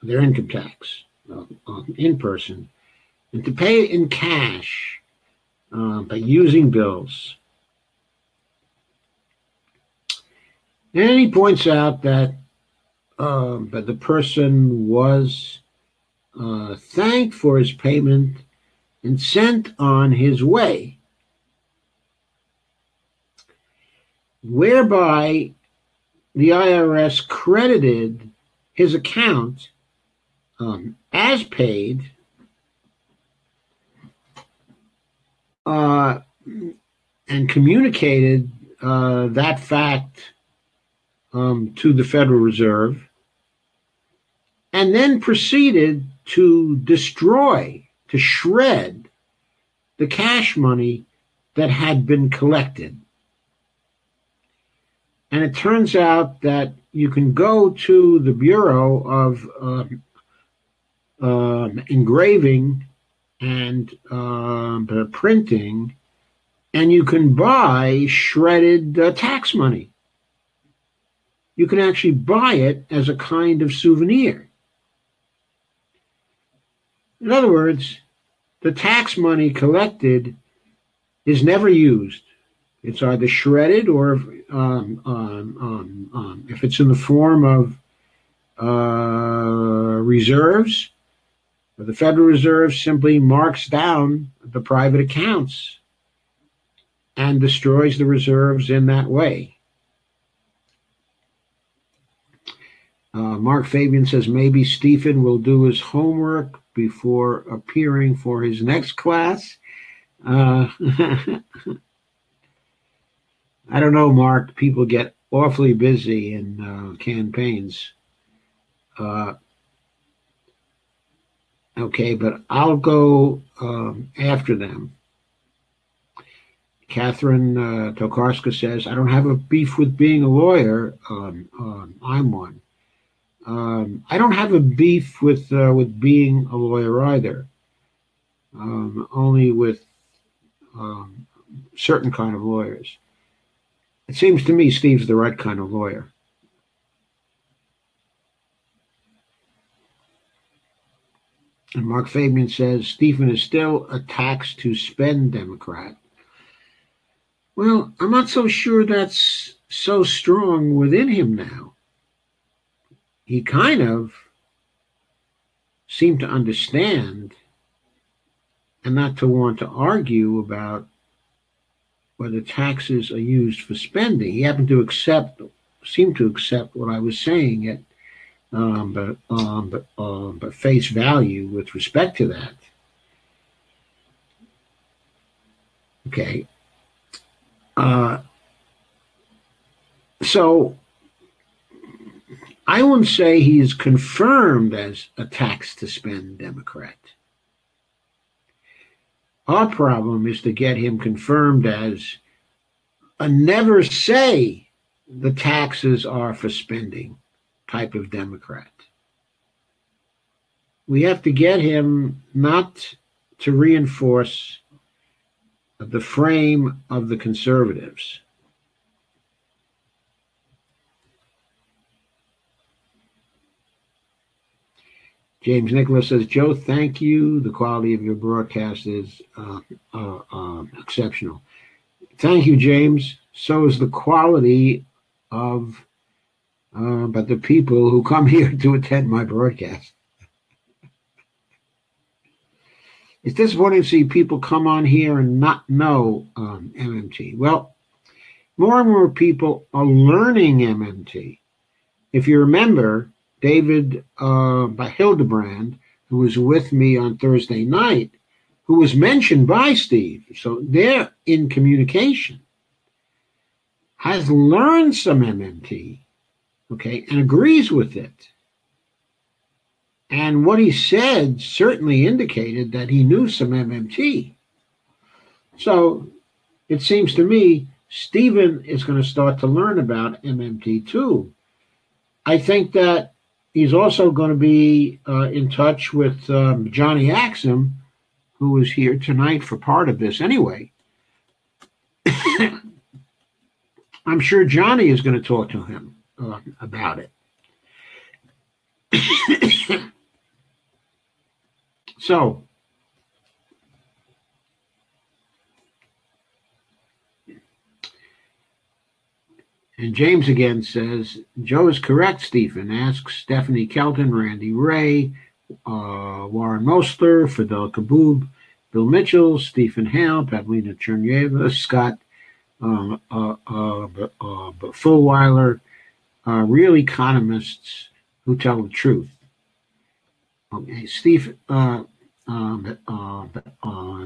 their income tax in person, and to pay it in cash by using bills. And he points out that the person was thanked for his payment and sent on his way, whereby the IRS credited his account as paid and communicated that fact to the Federal Reserve, and then proceeded to destroy, to shred the cash money that had been collected. And it turns out that you can go to the Bureau of Engraving and Printing, and you can buy shredded tax money. You can actually buy it as a kind of souvenir. In other words, the tax money collected is never used. It's either shredded, or if it's in the form of reserves, the Federal Reserve simply marks down the private accounts and destroys the reserves in that way. Mark Fabian says maybe Stephen will do his homework before appearing for his next class. I don't know, Mark. People get awfully busy in campaigns. Okay, but I'll go after them. Catherine Tokarska says, I don't have a beef with being a lawyer. I'm one. I don't have a beef with being a lawyer either. Only with certain kind of lawyers. It seems to me Steve's the right kind of lawyer. And Mark Fabian says, Stephen is still a tax to spend Democrat. Well, I'm not so sure that's so strong within him now. He kind of seemed to understand and not to want to argue about whether taxes are used for spending. He happened to seem to accept what I was saying at but face value with respect to that. Okay. So I wouldn't say he is confirmed as a tax to spend Democrat. Our problem is to get him confirmed as a never say the taxes are for spending type of Democrat. We have to get him not to reinforce the frame of the conservatives. James Nicholas says, Joe, thank you. The quality of your broadcast is exceptional. Thank you, James. So is the quality of but the people who come here to attend my broadcast. It's disappointing to see people come on here and not know MMT. Well, more and more people are learning MMT. If you remember, David Hildebrand, who was with me on Thursday night, who was mentioned by Steve, so they're in communication, has learned some MMT, okay, and agrees with it. And what he said certainly indicated that he knew some MMT. So it seems to me Stephen is going to start to learn about MMT too. I think that he's also going to be in touch with Johnny Axum, who is here tonight for part of this anyway. I'm sure Johnny is going to talk to him about it. So, and James again says, Joe is correct, Stephen. Ask Stephanie Kelton, Randy Ray, Warren Mosler, Fidel Kaboob, Bill Mitchell, Stephen Hale, Pavlina Chernyeva, Scott Fulweiler, real economists who tell the truth. Okay, Steve,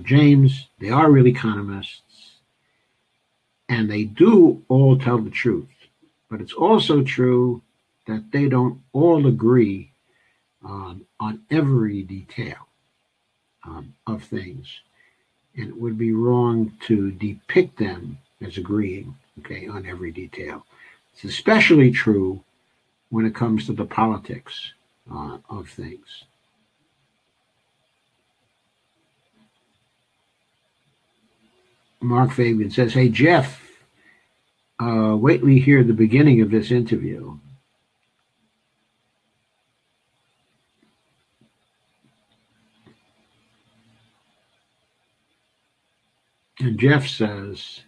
James, they are real economists, and they do all tell the truth. But it's also true that they don't all agree on every detail of things. And it would be wrong to depict them as agreeing, okay, on every detail. It's especially true when it comes to the politics of things. Mark Fabian says, hey, Jeff, wait till you hear the beginning of this interview. And Jeff says,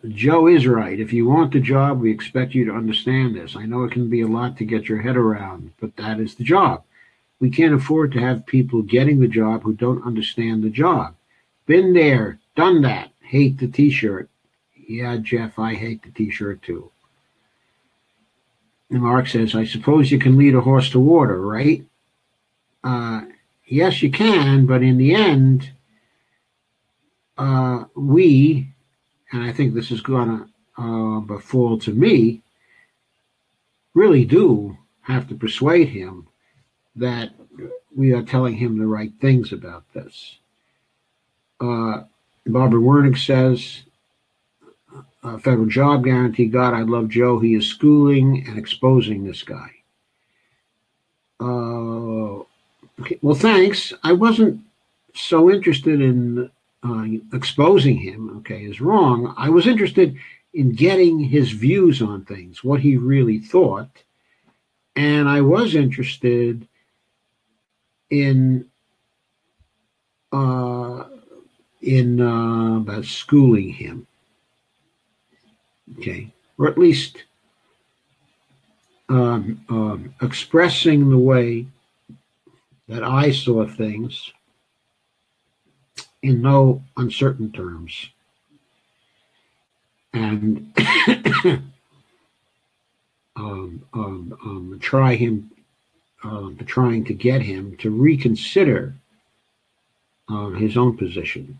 Joe is right. If you want the job, we expect you to understand this. I know it can be a lot to get your head around, but that is the job. We can't afford to have people getting the job who don't understand the job. Been there, done that. Hate the t-shirt. Yeah, Jeff, I hate the t-shirt too. And Mark says, I suppose you can lead a horse to water, right? Yes, you can, but in the end, we, and I think this is going to befall to me, really do have to persuade him that we are telling him the right things about this. Barbara Wernick says, federal job guarantee, God, I love Joe. He is schooling and exposing this guy. Okay, well, thanks. I wasn't so interested in exposing him, okay, is wrong. I was interested in getting his views on things, what he really thought. And I was interested in schooling him, okay, or at least expressing the way that I saw things in no uncertain terms, and trying to get him to reconsider his own position.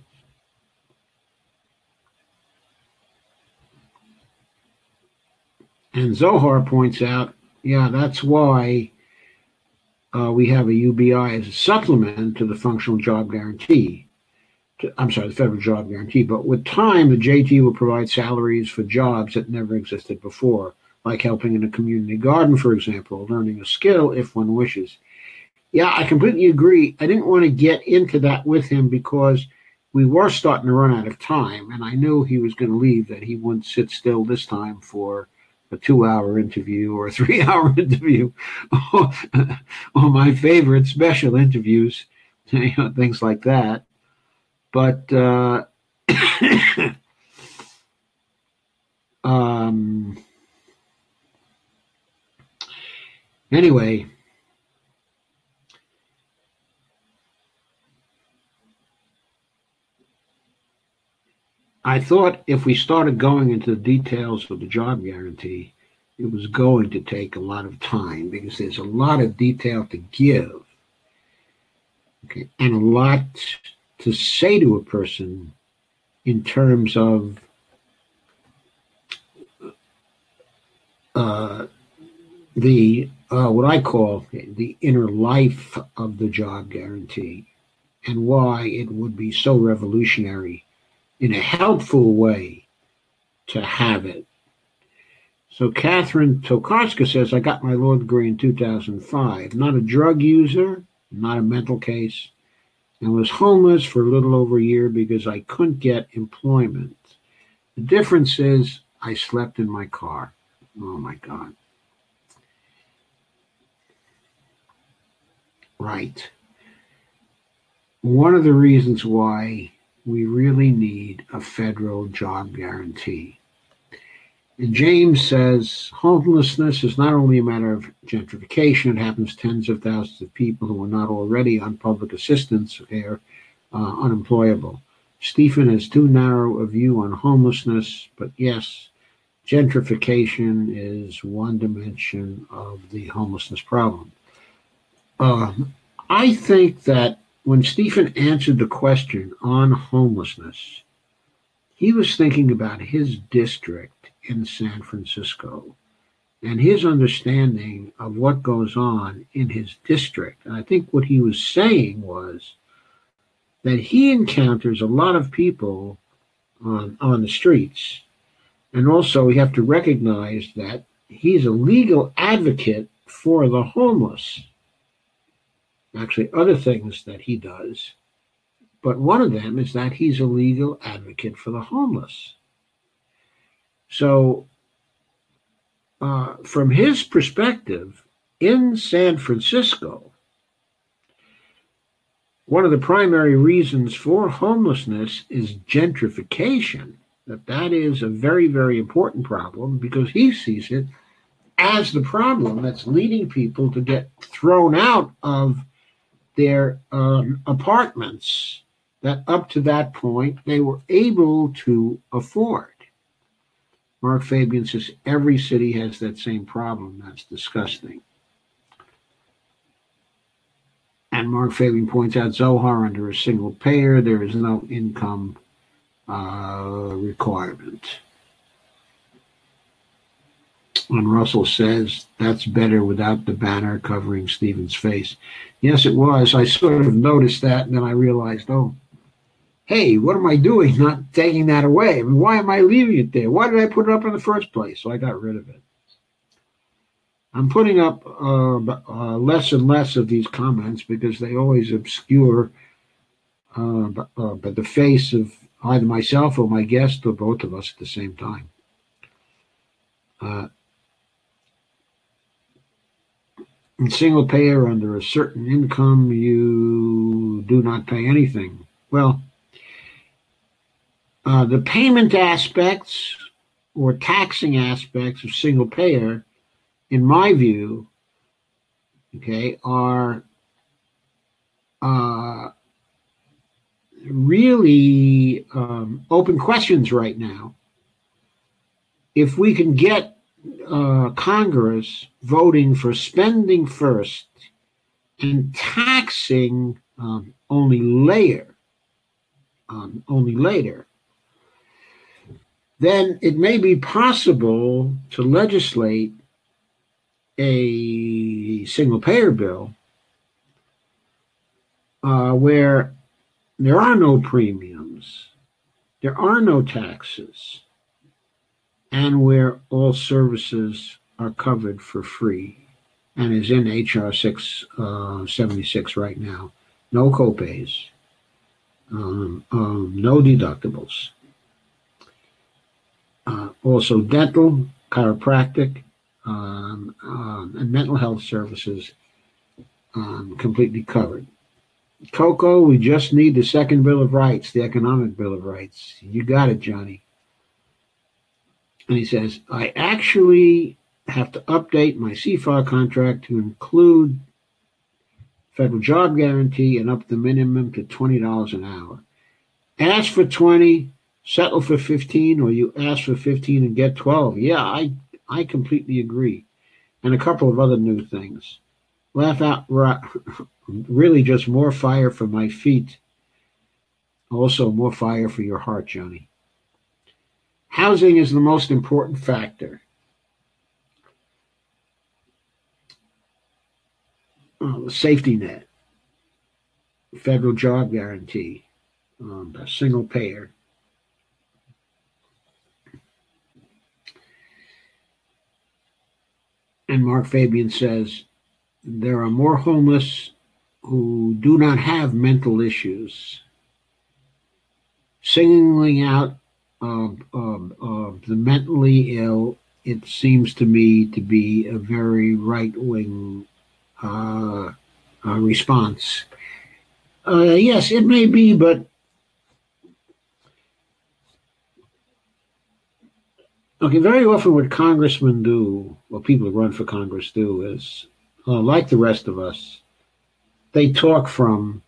And Zohar points out, yeah, that's why we have a UBI as a supplement to the functional job guarantee. The federal job guarantee. But with time, the JT will provide salaries for jobs that never existed before, like helping in a community garden, for example, learning a skill if one wishes. Yeah, I completely agree. I didn't want to get into that with him because we were starting to run out of time, and I knew he was going to leave, that he wouldn't sit still this time for a 2-hour interview or a 3-hour interview, or my favorite special interviews, things like that. But anyway, I thought if we started going into the details of the job guarantee, it was going to take a lot of time because there's a lot of detail to give, okay, and a lot to say to a person in terms of what I call the inner life of the job guarantee and why it would be so revolutionary in a helpful way to have it. So Catherine Tokarska says, I got my law degree in 2005, not a drug user, not a mental case, and was homeless for a little over a year because I couldn't get employment. The difference is I slept in my car. Oh my God. Right. One of the reasons why we really need a federal job guarantee. And James says, homelessness is not only a matter of gentrification, it happens to tens of thousands of people who are not already on public assistance or unemployable. Stephen has too narrow a view on homelessness, but yes, gentrification is one dimension of the homelessness problem. I think that when Stephen answered the question on homelessness, he was thinking about his district in San Francisco and his understanding of what goes on in his district. And I think what he was saying was that he encounters a lot of people on the streets. And also, we have to recognize that he's a legal advocate for the homeless. Actually, other things that he does. But one of them is that he's a legal advocate for the homeless. So, from his perspective, in San Francisco, one of the primary reasons for homelessness is gentrification. That is a very, very important problem because he sees it as the problem that's leading people to get thrown out of their apartments that up to that point they were able to afford. Mark Fabian says every city has that same problem. That's disgusting. And Mark Fabian points out Zohar, under a single payer, there is no income requirement. And Russell says that's better without the banner covering Stephen's face. Yes, it was. I sort of noticed that, and then I realized, oh, hey, what am I doing not taking that away? I mean, why am I leaving it there? Why did I put it up in the first place? So I got rid of it. I'm putting up less and less of these comments because they always obscure the face of either myself or my guest or both of us at the same time. In single payer, under a certain income, you do not pay anything. Well, the payment aspects or taxing aspects of single payer, in my view, okay, are really open questions right now. If we can get Congress voting for spending first and taxing only later, then it may be possible to legislate a single-payer bill where there are no premiums, there are no taxes, and where all services are covered for free, and is in HR-676 right now. No copays, no deductibles. Also dental, chiropractic, and mental health services completely covered. Coco, we just need the second Bill of Rights, the Economic Bill of Rights. You got it, Johnny. And he says, I actually have to update my CFA contract to include federal job guarantee and up the minimum to $20 an hour. Ask for 20, settle for 15, or you ask for 15 and get 12. Yeah, I completely agree. And a couple of other new things. Laugh out, really just more fire for my feet. Also more fire for your heart, Johnny. Housing is the most important factor. Safety net, federal job guarantee, a single payer. And Mark Fabian says, there are more homeless who do not have mental issues. Singling out the mentally ill, it seems to me to be a very right-wing response. Yes, it may be, but okay, very often what congressmen do, what people who run for Congress do is, like the rest of us, they talk from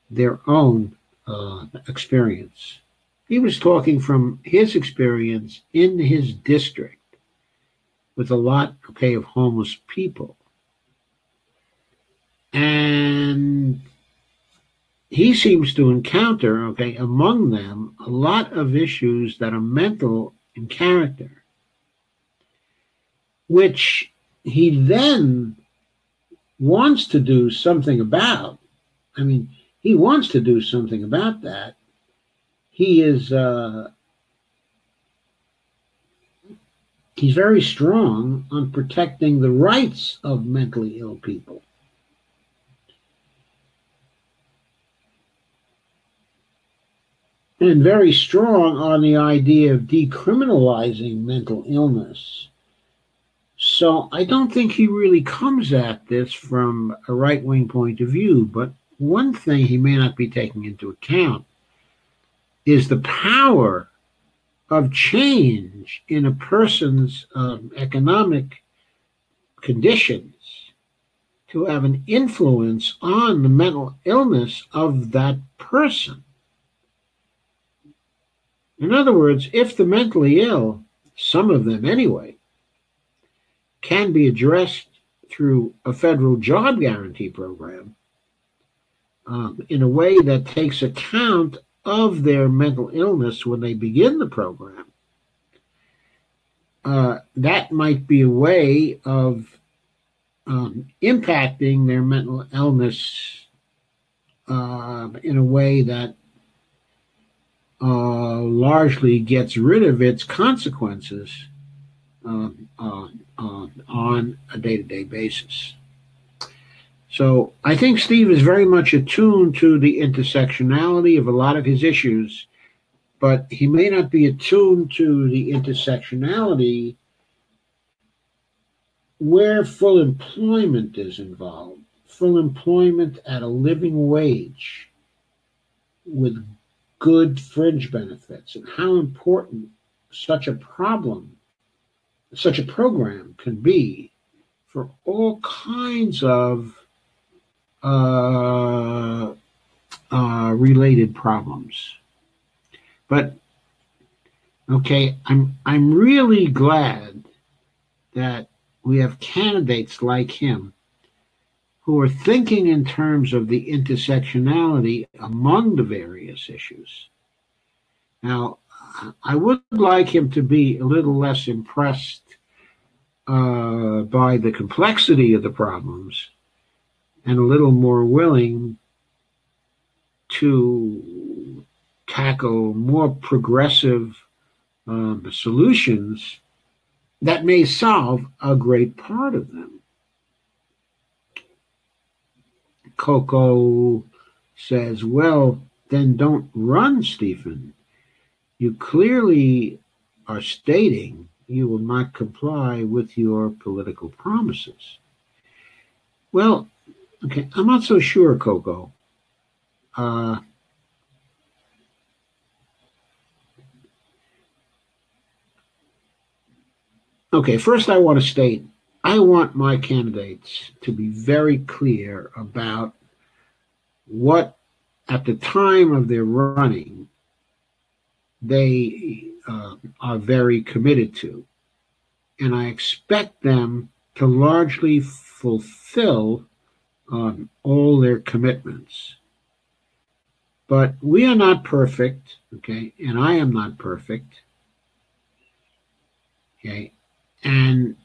their own experience. He was talking from his experience in his district with a lot, okay, of homeless people. And he seems to encounter, okay, among them, a lot of issues that are mental in character. which he then wants to do something about. I mean, he wants to do something about that. He is he's very strong on protecting the rights of mentally ill people. And very strong on the idea of decriminalizing mental illness. So I don't think he really comes at this from a right-wing point of view, but one thing he may not be taking into account is the power of change in a person's economic conditions to have an influence on the mental illness of that person. In other words, if the mentally ill, some of them anyway, can be addressed through a federal job guarantee program in a way that takes account of their mental illness when they begin the program, that might be a way of impacting their mental illness in a way that largely gets rid of its consequences on a day-to-day basis. So I think Steve is very much attuned to the intersectionality of a lot of his issues, but he may not be attuned to the intersectionality where full employment is involved, full employment at a living wage with good fringe benefits, and how important such a program can be for all kinds of related problems. But okay, I'm really glad that we have candidates like him who are thinking in terms of the intersectionality among the various issues. Now, I would like him to be a little less impressed by the complexity of the problems and a little more willing to tackle more progressive solutions that may solve a great part of them. Coco says, well, then don't run, Stephen. You clearly are stating you will not comply with your political promises. Well, okay, I'm not so sure, Coco. Okay, first I want to state, I want my candidates to be very clear about what, at the time of their running, they are very committed to. And I expect them to largely fulfill all their commitments. But we are not perfect, okay, and I am not perfect, okay, and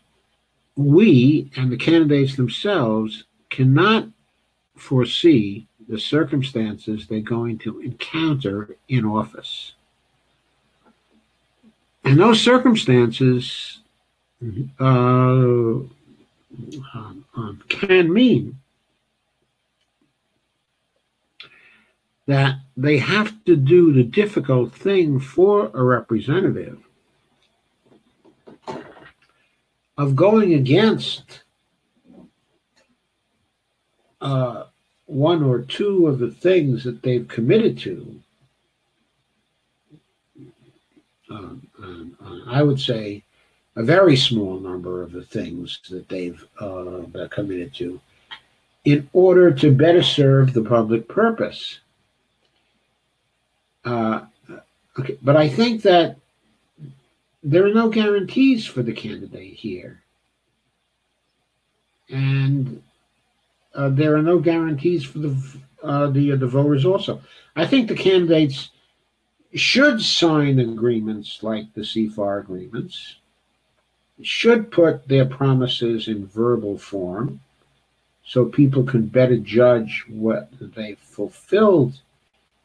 we and the candidates themselves cannot foresee the circumstances they're going to encounter in office. And those circumstances can mean that they have to do the difficult thing for a representative of going against one or two of the things that they've committed to. I would say a very small number of the things that they've committed to in order to better serve the public purpose. Okay, but I think that there are no guarantees for the candidate here. And there are no guarantees for the voters also. I think the candidates should sign agreements like the CFAR agreements. should put their promises in verbal form so people can better judge whether they fulfilled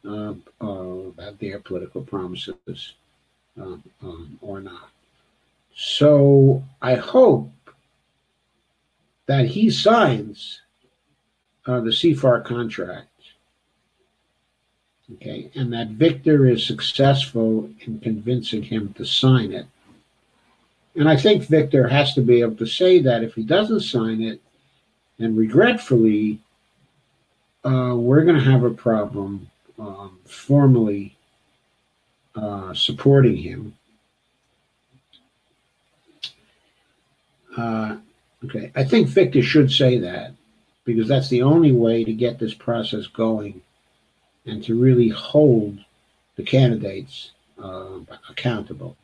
their political promises or not. So I hope that he signs the CFAR contract, okay, and that Victor is successful in convincing him to sign it. And I think Victor has to be able to say that if he doesn't sign it, then regretfully, we're going to have a problem formally supporting him. Okay, I think Victor should say that, because that's the only way to get this process going and to really hold the candidates accountable.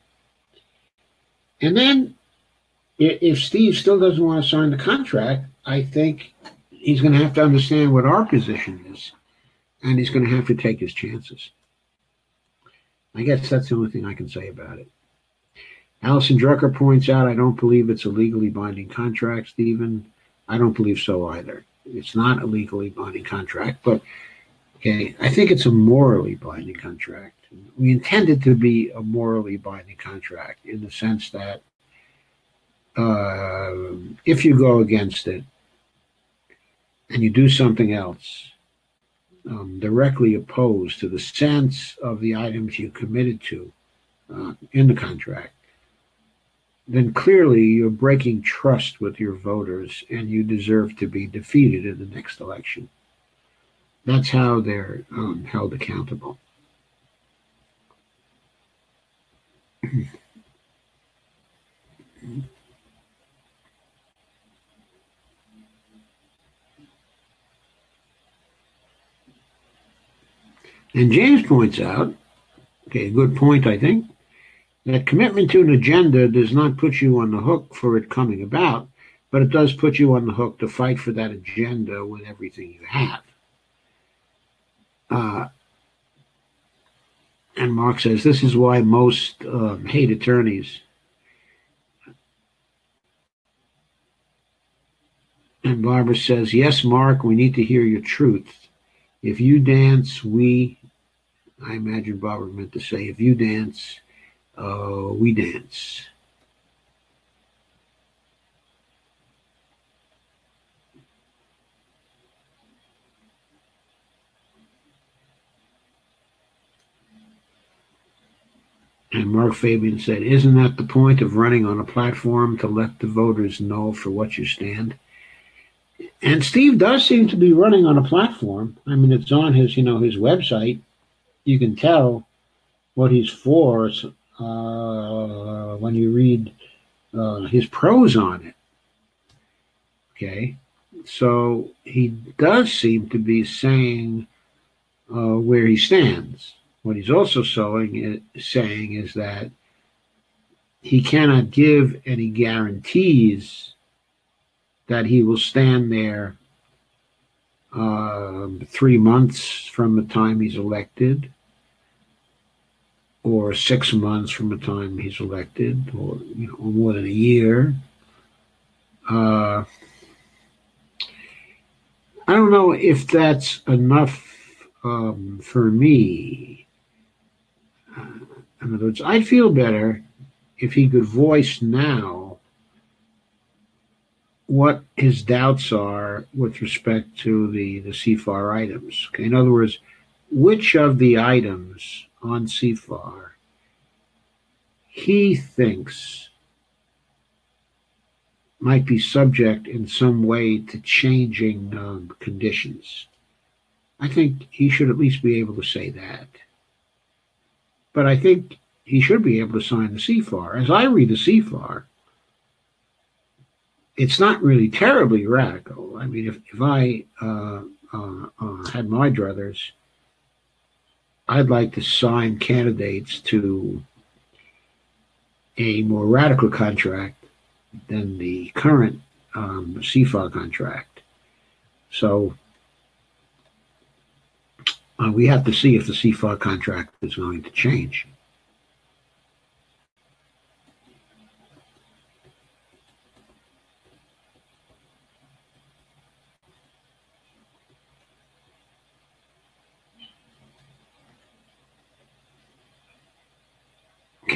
And then if Steve still doesn't want to sign the contract, I think he's going to have to understand what our position is, and he's going to have to take his chances. I guess that's the only thing I can say about it. Allison Drucker points out, I don't believe it's a legally binding contract, Stephen. I don't believe so either. It's not a legally binding contract, but okay, I think it's a morally binding contract. We intend it to be a morally binding contract in the sense that if you go against it and you do something else directly opposed to the sense of the items you committed to in the contract, then clearly you're breaking trust with your voters and you deserve to be defeated in the next election. That's how they're held accountable. And James points out, okay, a good point, I think, that commitment to an agenda does not put you on the hook for it coming about, but it does put you on the hook to fight for that agenda with everything you have. And Mark says, this is why most hate attorneys. And Barbara says, yes, Mark, we need to hear your truth. If you dance, I imagine Barbara meant to say, if you dance, we dance. And Mark Fabian said, isn't that the point of running on a platform, to let the voters know for what you stand? And Steve does seem to be running on a platform. I mean, it's on his website. You can tell what he's for when you read his prose on it. Okay, so he does seem to be saying where he stands. What he's also saying is that he cannot give any guarantees that he will stand there 3 months from the time he's elected, or 6 months from the time he's elected, or more than a year. I don't know if that's enough for me. In other words, I'd feel better if he could voice now what his doubts are with respect to the CFAR items. Okay? In other words, which of the items on CFAR he thinks might be subject in some way to changing conditions. I think he should at least be able to say that. But I think he should be able to sign the CFAR. As I read the CFAR, it's not really terribly radical. I mean, if I had my druthers, I'd like to sign candidates to a more radical contract than the current CFAR contract. So we have to see if the CFAR contract is going to change.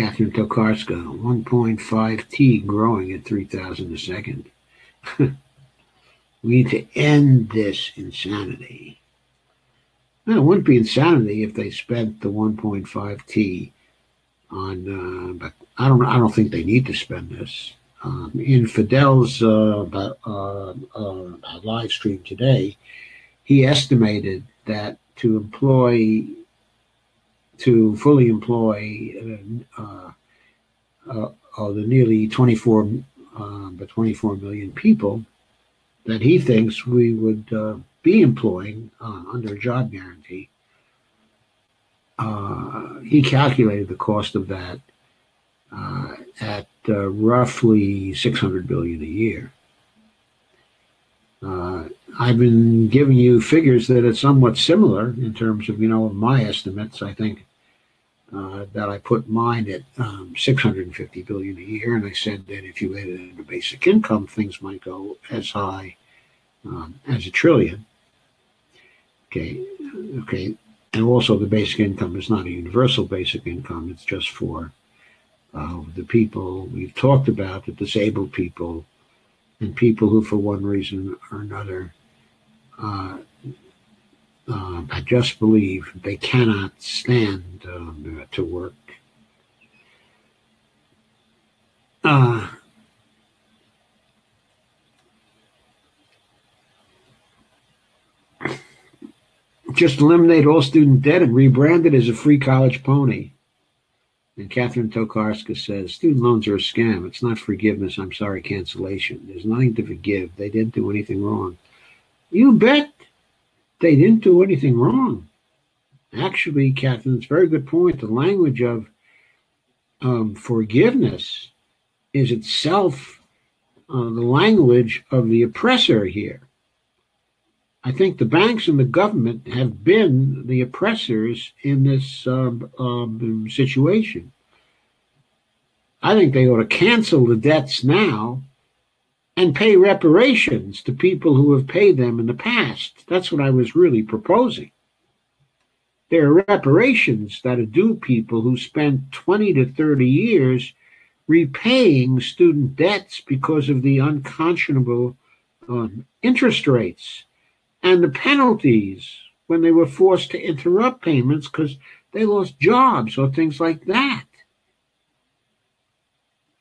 Catherine Tokarska, 1.5 T growing at 3,000 a second. We need to end this insanity. Well, it wouldn't be insanity if they spent the 1.5 T on, but I don't think they need to spend this. In Fidel's live stream today, he estimated that to fully employ the nearly 24 million people that he thinks we would be employing under a job guarantee. He calculated the cost of that at roughly $600 billion a year. I've been giving you figures that are somewhat similar in terms of, my estimates. I think that I put mine at $650 billion a year, and I said that if you added into basic income, things might go as high as $1 trillion. Okay, and also the basic income is not a universal basic income; it's just for the people we've talked about, the disabled people, and people who, for one reason or another, I just believe they cannot stand to work. Just eliminate all student debt and rebrand it as a free college pony. And Catherine Tokarska says, student loans are a scam. It's not forgiveness. I'm sorry, cancellation. There's nothing to forgive. They didn't do anything wrong. You bet they didn't do anything wrong. Actually, Catherine, it's a very good point. The language of forgiveness is itself the language of the oppressor here. I think the banks and the government have been the oppressors in this situation. I think they ought to cancel the debts now and pay reparations to people who have paid them in the past. That's what I was really proposing. There are reparations that are due people who spent 20 to 30 years repaying student debts because of the unconscionable interest rates and the penalties when they were forced to interrupt payments because they lost jobs or things like that.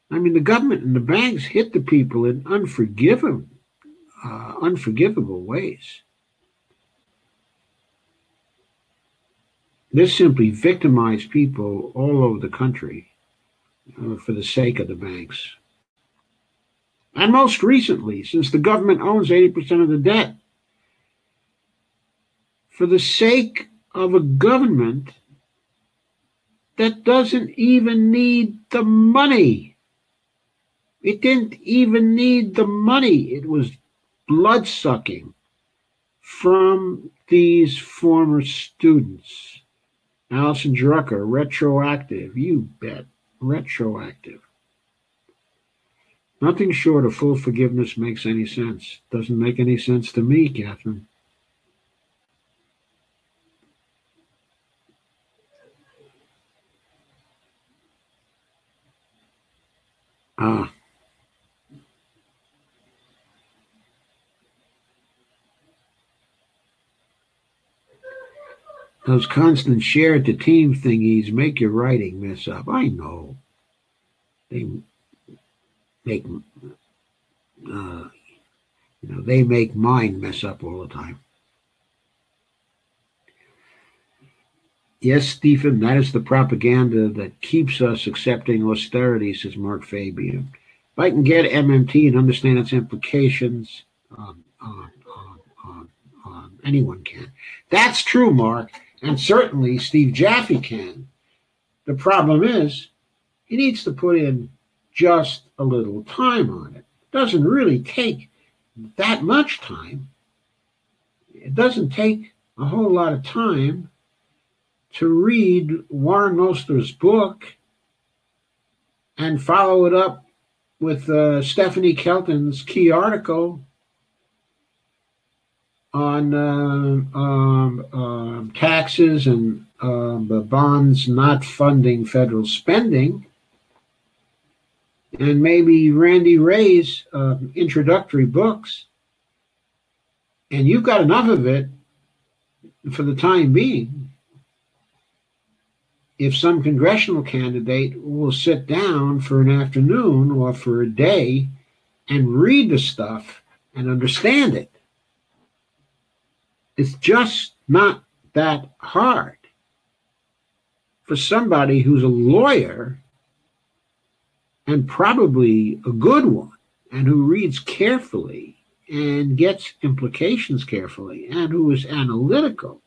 I mean, the government and the banks hit the people in unforgivable ways. This simply victimized people all over the country for the sake of the banks. And most recently, since the government owns 80% of the debt, for the sake of a government that doesn't even need the money. It didn't even need the money. It was blood-sucking from these former students. Alison Drucker, retroactive. You bet, retroactive. Nothing short of full forgiveness makes any sense. Doesn't make any sense to me, Catherine. Those constant share it to team thingies make your writing mess up. I know. They make, they make mine mess up all the time. Yes, Stephen, that is the propaganda that keeps us accepting austerity, says Mark Fabian. If I can get MMT and understand its implications, anyone can. That's true, Mark, and certainly Steve Jaffe can. The problem is he needs to put in just a little time on it. It doesn't really take that much time. It doesn't take a whole lot of time to read Warren Moster's book and follow it up with Stephanie Kelton's key article on taxes and bonds not funding federal spending. and maybe Randy Ray's introductory books, and you've got enough of it for the time being. If some congressional candidate will sit down for an afternoon or for a day and read the stuff and understand it, it's just not that hard for somebody who's a lawyer, and probably a good one, and who reads carefully and gets implications carefully, and who is analytical.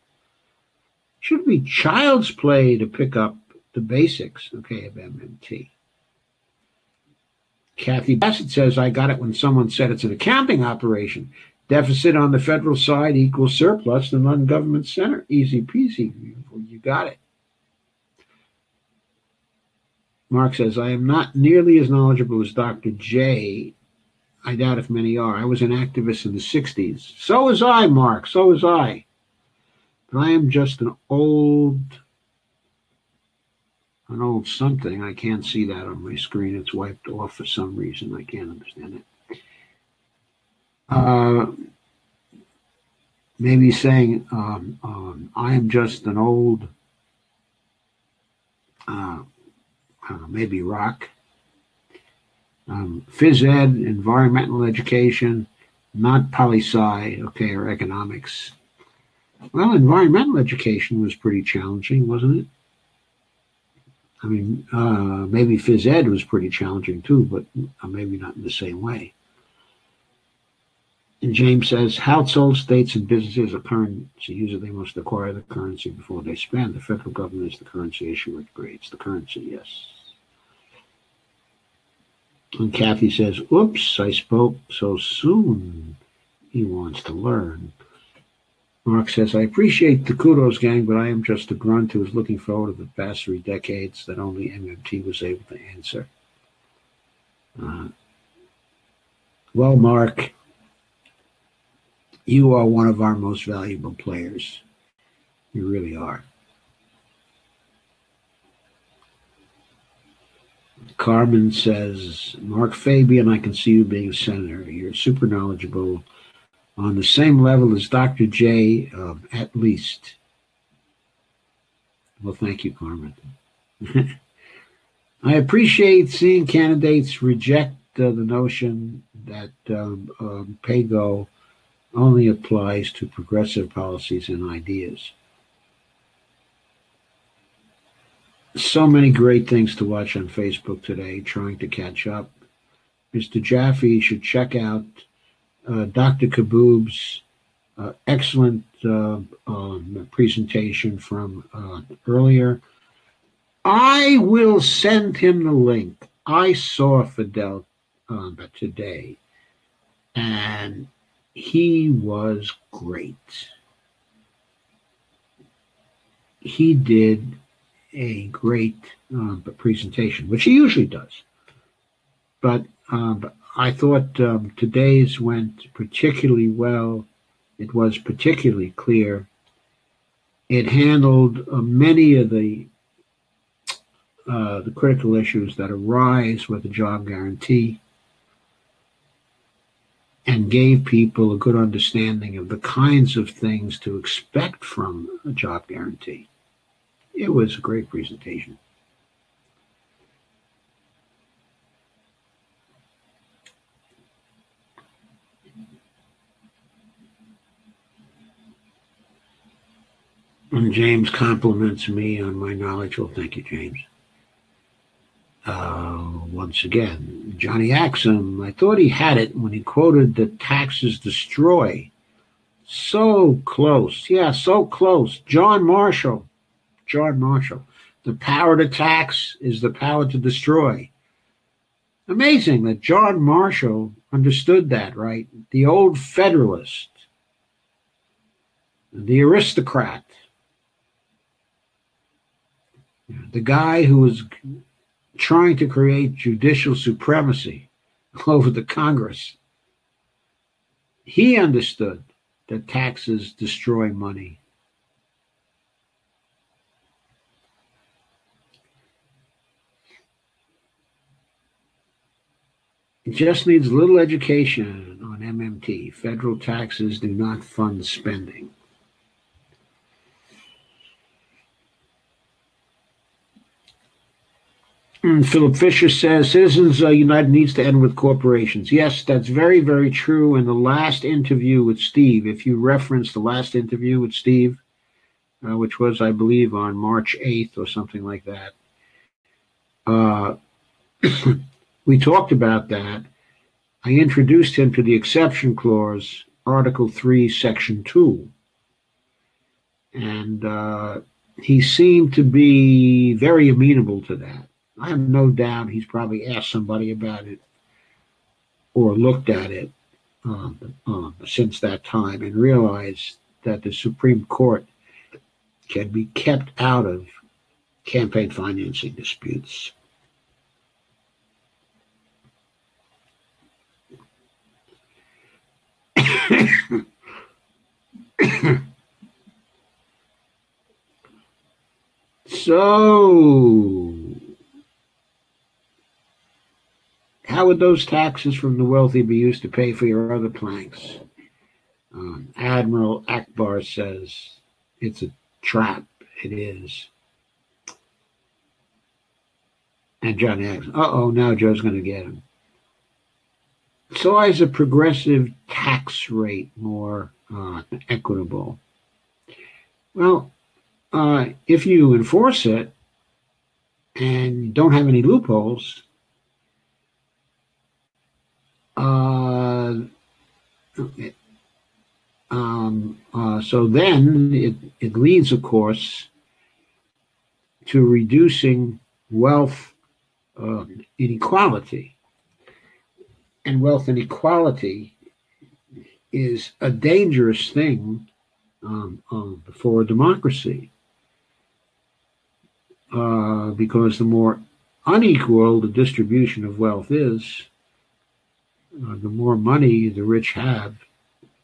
Should be child's play to pick up the basics, okay, of MMT. Kathy Bassett says, I got it when someone said it's an accounting operation. Deficit on the federal side equals surplus in the non-government center. Easy peasy. You got it. Mark says, I am not nearly as knowledgeable as Dr. J. I doubt if many are. I was an activist in the 60s. So was I, Mark. So was I. But I am just an old something. I can't see that on my screen. It's wiped off for some reason. I can't understand it. Maybe saying, I am just an old, maybe rock. Phys ed, environmental education, not poli-sci, okay, or economics. Well, environmental education was pretty challenging, wasn't it? I mean, maybe phys ed was pretty challenging too, but maybe not in the same way. And James says, household, states, and businesses are currency users. They must acquire the currency before they spend. The federal government is the currency issuer. It creates the currency, yes. And Kathy says, oops, I spoke so soon. He wants to learn. Mark says, I appreciate the kudos, gang, but I am just a grunt who is looking forward to the past 3 decades that only MMT was able to answer. Well, Mark, you are one of our most valuable players. You really are. Carmen says, Mark Fabian, I can see you being a senator. You're super knowledgeable, on the same level as Dr. J, at least. Well, thank you, Carmen. I appreciate seeing candidates reject the notion that pay-go only applies to progressive policies and ideas. So many great things to watch on Facebook today, trying to catch up. Mr. Jaffe should check out Dr. Kaboob's excellent presentation from earlier. I will send him the link. I saw Fidel today, and he was great. He did a great presentation, which he usually does. But I thought today's went particularly well. It was particularly clear. It handled many of the critical issues that arise with the job guarantee, and gave people a good understanding of the kinds of things to expect from a job guarantee. It was a great presentation. And James compliments me on my knowledge. Well, thank you, James. Once again, Johnny Axum, I thought he had it when he quoted that taxes destroy. So close. Yeah, so close. John Marshall. The power to tax is the power to destroy. Amazing that John Marshall understood that, right? The old Federalist, the aristocrat, the guy who was trying to create judicial supremacy over the Congress. He understood that taxes destroy money. It just needs a little education on MMT. Federal taxes do not fund spending. Philip Fisher says, Citizens United needs to end with corporations. Yes, that's very, very true. In the last interview with Steve, if you reference the last interview with Steve, which was, I believe, on March 8th or something like that, we talked about that. I introduced him to the exception clause, Article 3, Section 2. And he seemed to be very amenable to that. I have no doubt he's probably asked somebody about it or looked at it since that time and realized that the Supreme Court can be kept out of campaign financing disputes. So, how would those taxes from the wealthy be used to pay for your other planks? Admiral Akbar says it's a trap. It is. And John asks, now Joe's going to get him. So why is a progressive tax rate more equitable? Well, if you enforce it and don't have any loopholes, so then it leads, of course, to reducing wealth inequality. And wealth inequality is a dangerous thing for democracy. Because the more unequal the distribution of wealth is, the more money the rich have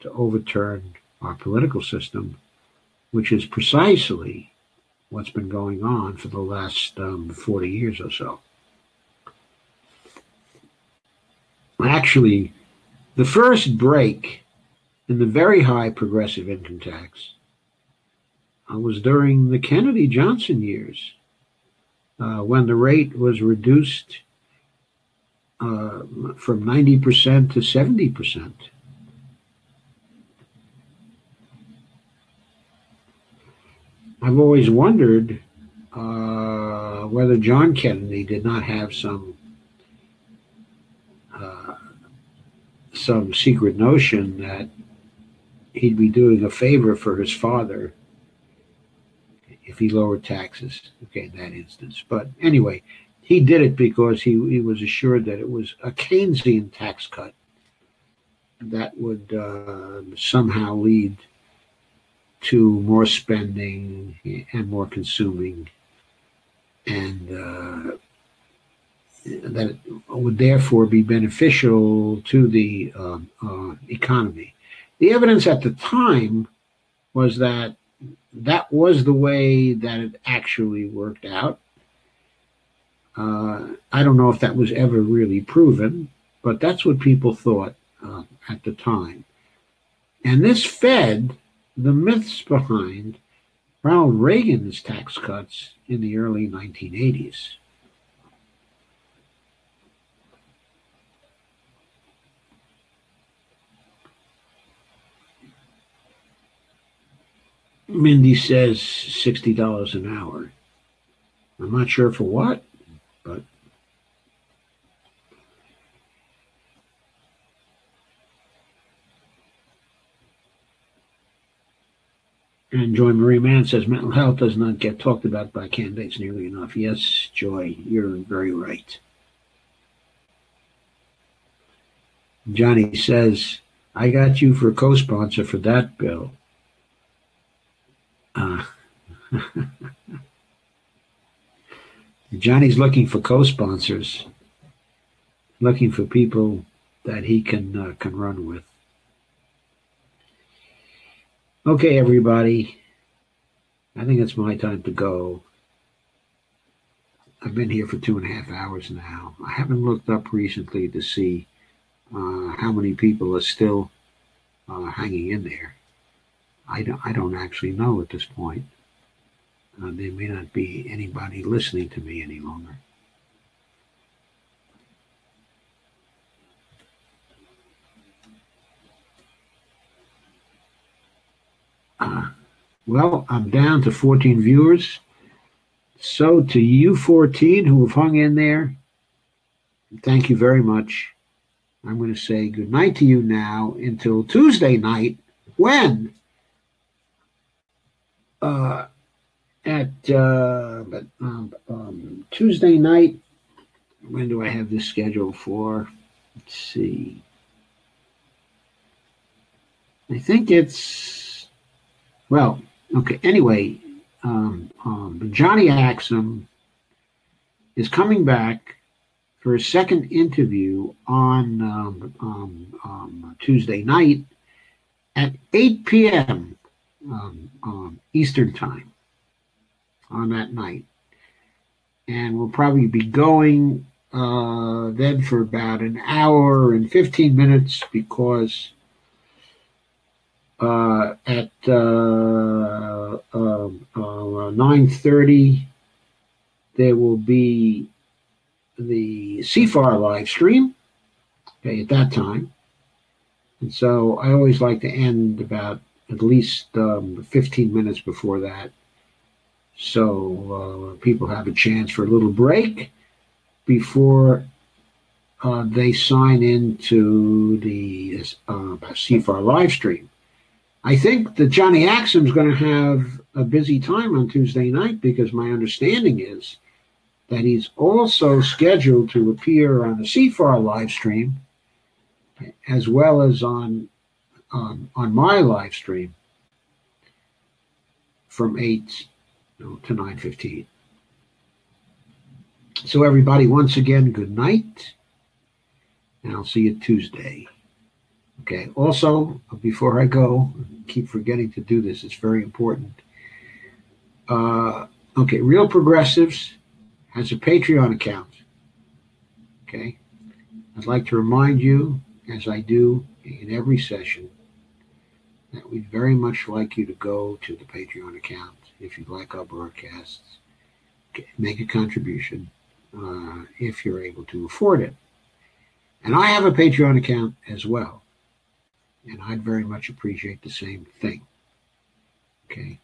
to overturn our political system, which is precisely what's been going on for the last 40 years or so. Actually, the first break in the very high progressive income tax was during the Kennedy-Johnson years, when the rate was reduced from 90% to 70%. I've always wondered whether John Kennedy did not have some secret notion that he'd be doing a favor for his father if he lowered taxes, in that instance. But anyway, he did it because he was assured that it was a Keynesian tax cut that would somehow lead to more spending and more consuming, and that it would therefore be beneficial to the economy. The evidence at the time was that was the way that it actually worked out. I don't know if that was ever really proven, but that's what people thought at the time. And this fed the myths behind Ronald Reagan's tax cuts in the early 1980s. Mindy says $60 an hour. I'm not sure for what, but and Joy Marie Mann says mental health does not get talked about by candidates nearly enough. Yes, Joy, you're very right. Johnny says, I got you for a co-sponsor for that bill. Johnny's looking for co-sponsors, looking for people that he can run with. Okay, everybody, I think it's my time to go. I've been here for 2.5 hours now. I haven't looked up recently to see how many people are still hanging in there. I don't actually know at this point. There may not be anybody listening to me any longer. Well, I'm down to 14 viewers. So to you 14 who have hung in there, thank you very much. I'm going to say good night to you now until Tuesday night, when Tuesday night, when do I have this scheduled for? Let's see. I think it's, well, okay. Anyway, Johnny Axum is coming back for a second interview on Tuesday night at 8 p.m. Eastern Time on that night. And we'll probably be going then for about an hour and 15 minutes, because at 9:30 there will be the CFAR live stream, okay, at that time. And so I always like to end about at least 15 minutes before that, so people have a chance for a little break before they sign into the CFAR live stream. I think that Johnny Axum is going to have a busy time on Tuesday night, because my understanding is that he's also scheduled to appear on the CFAR live stream, as well as on my live stream from 8 to 9:15. So everybody, once again, good night, and I'll see you Tuesday. Okay. Also, before I go, I keep forgetting to do this. It's very important. Okay, Real Progressives has a Patreon account. Okay. I'd like to remind you, as I do in every session, that we'd very much like you to go to the Patreon account if you like our broadcasts. Okay, make a contribution if you're able to afford it. And I have a Patreon account as well, and I'd very much appreciate the same thing. Okay.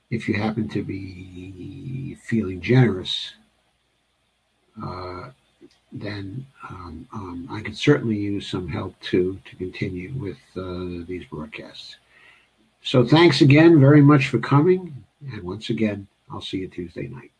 If you happen to be feeling generous, then I could certainly use some help too to continue with these broadcasts. So thanks again very much for coming, and once again, I'll see you Tuesday night.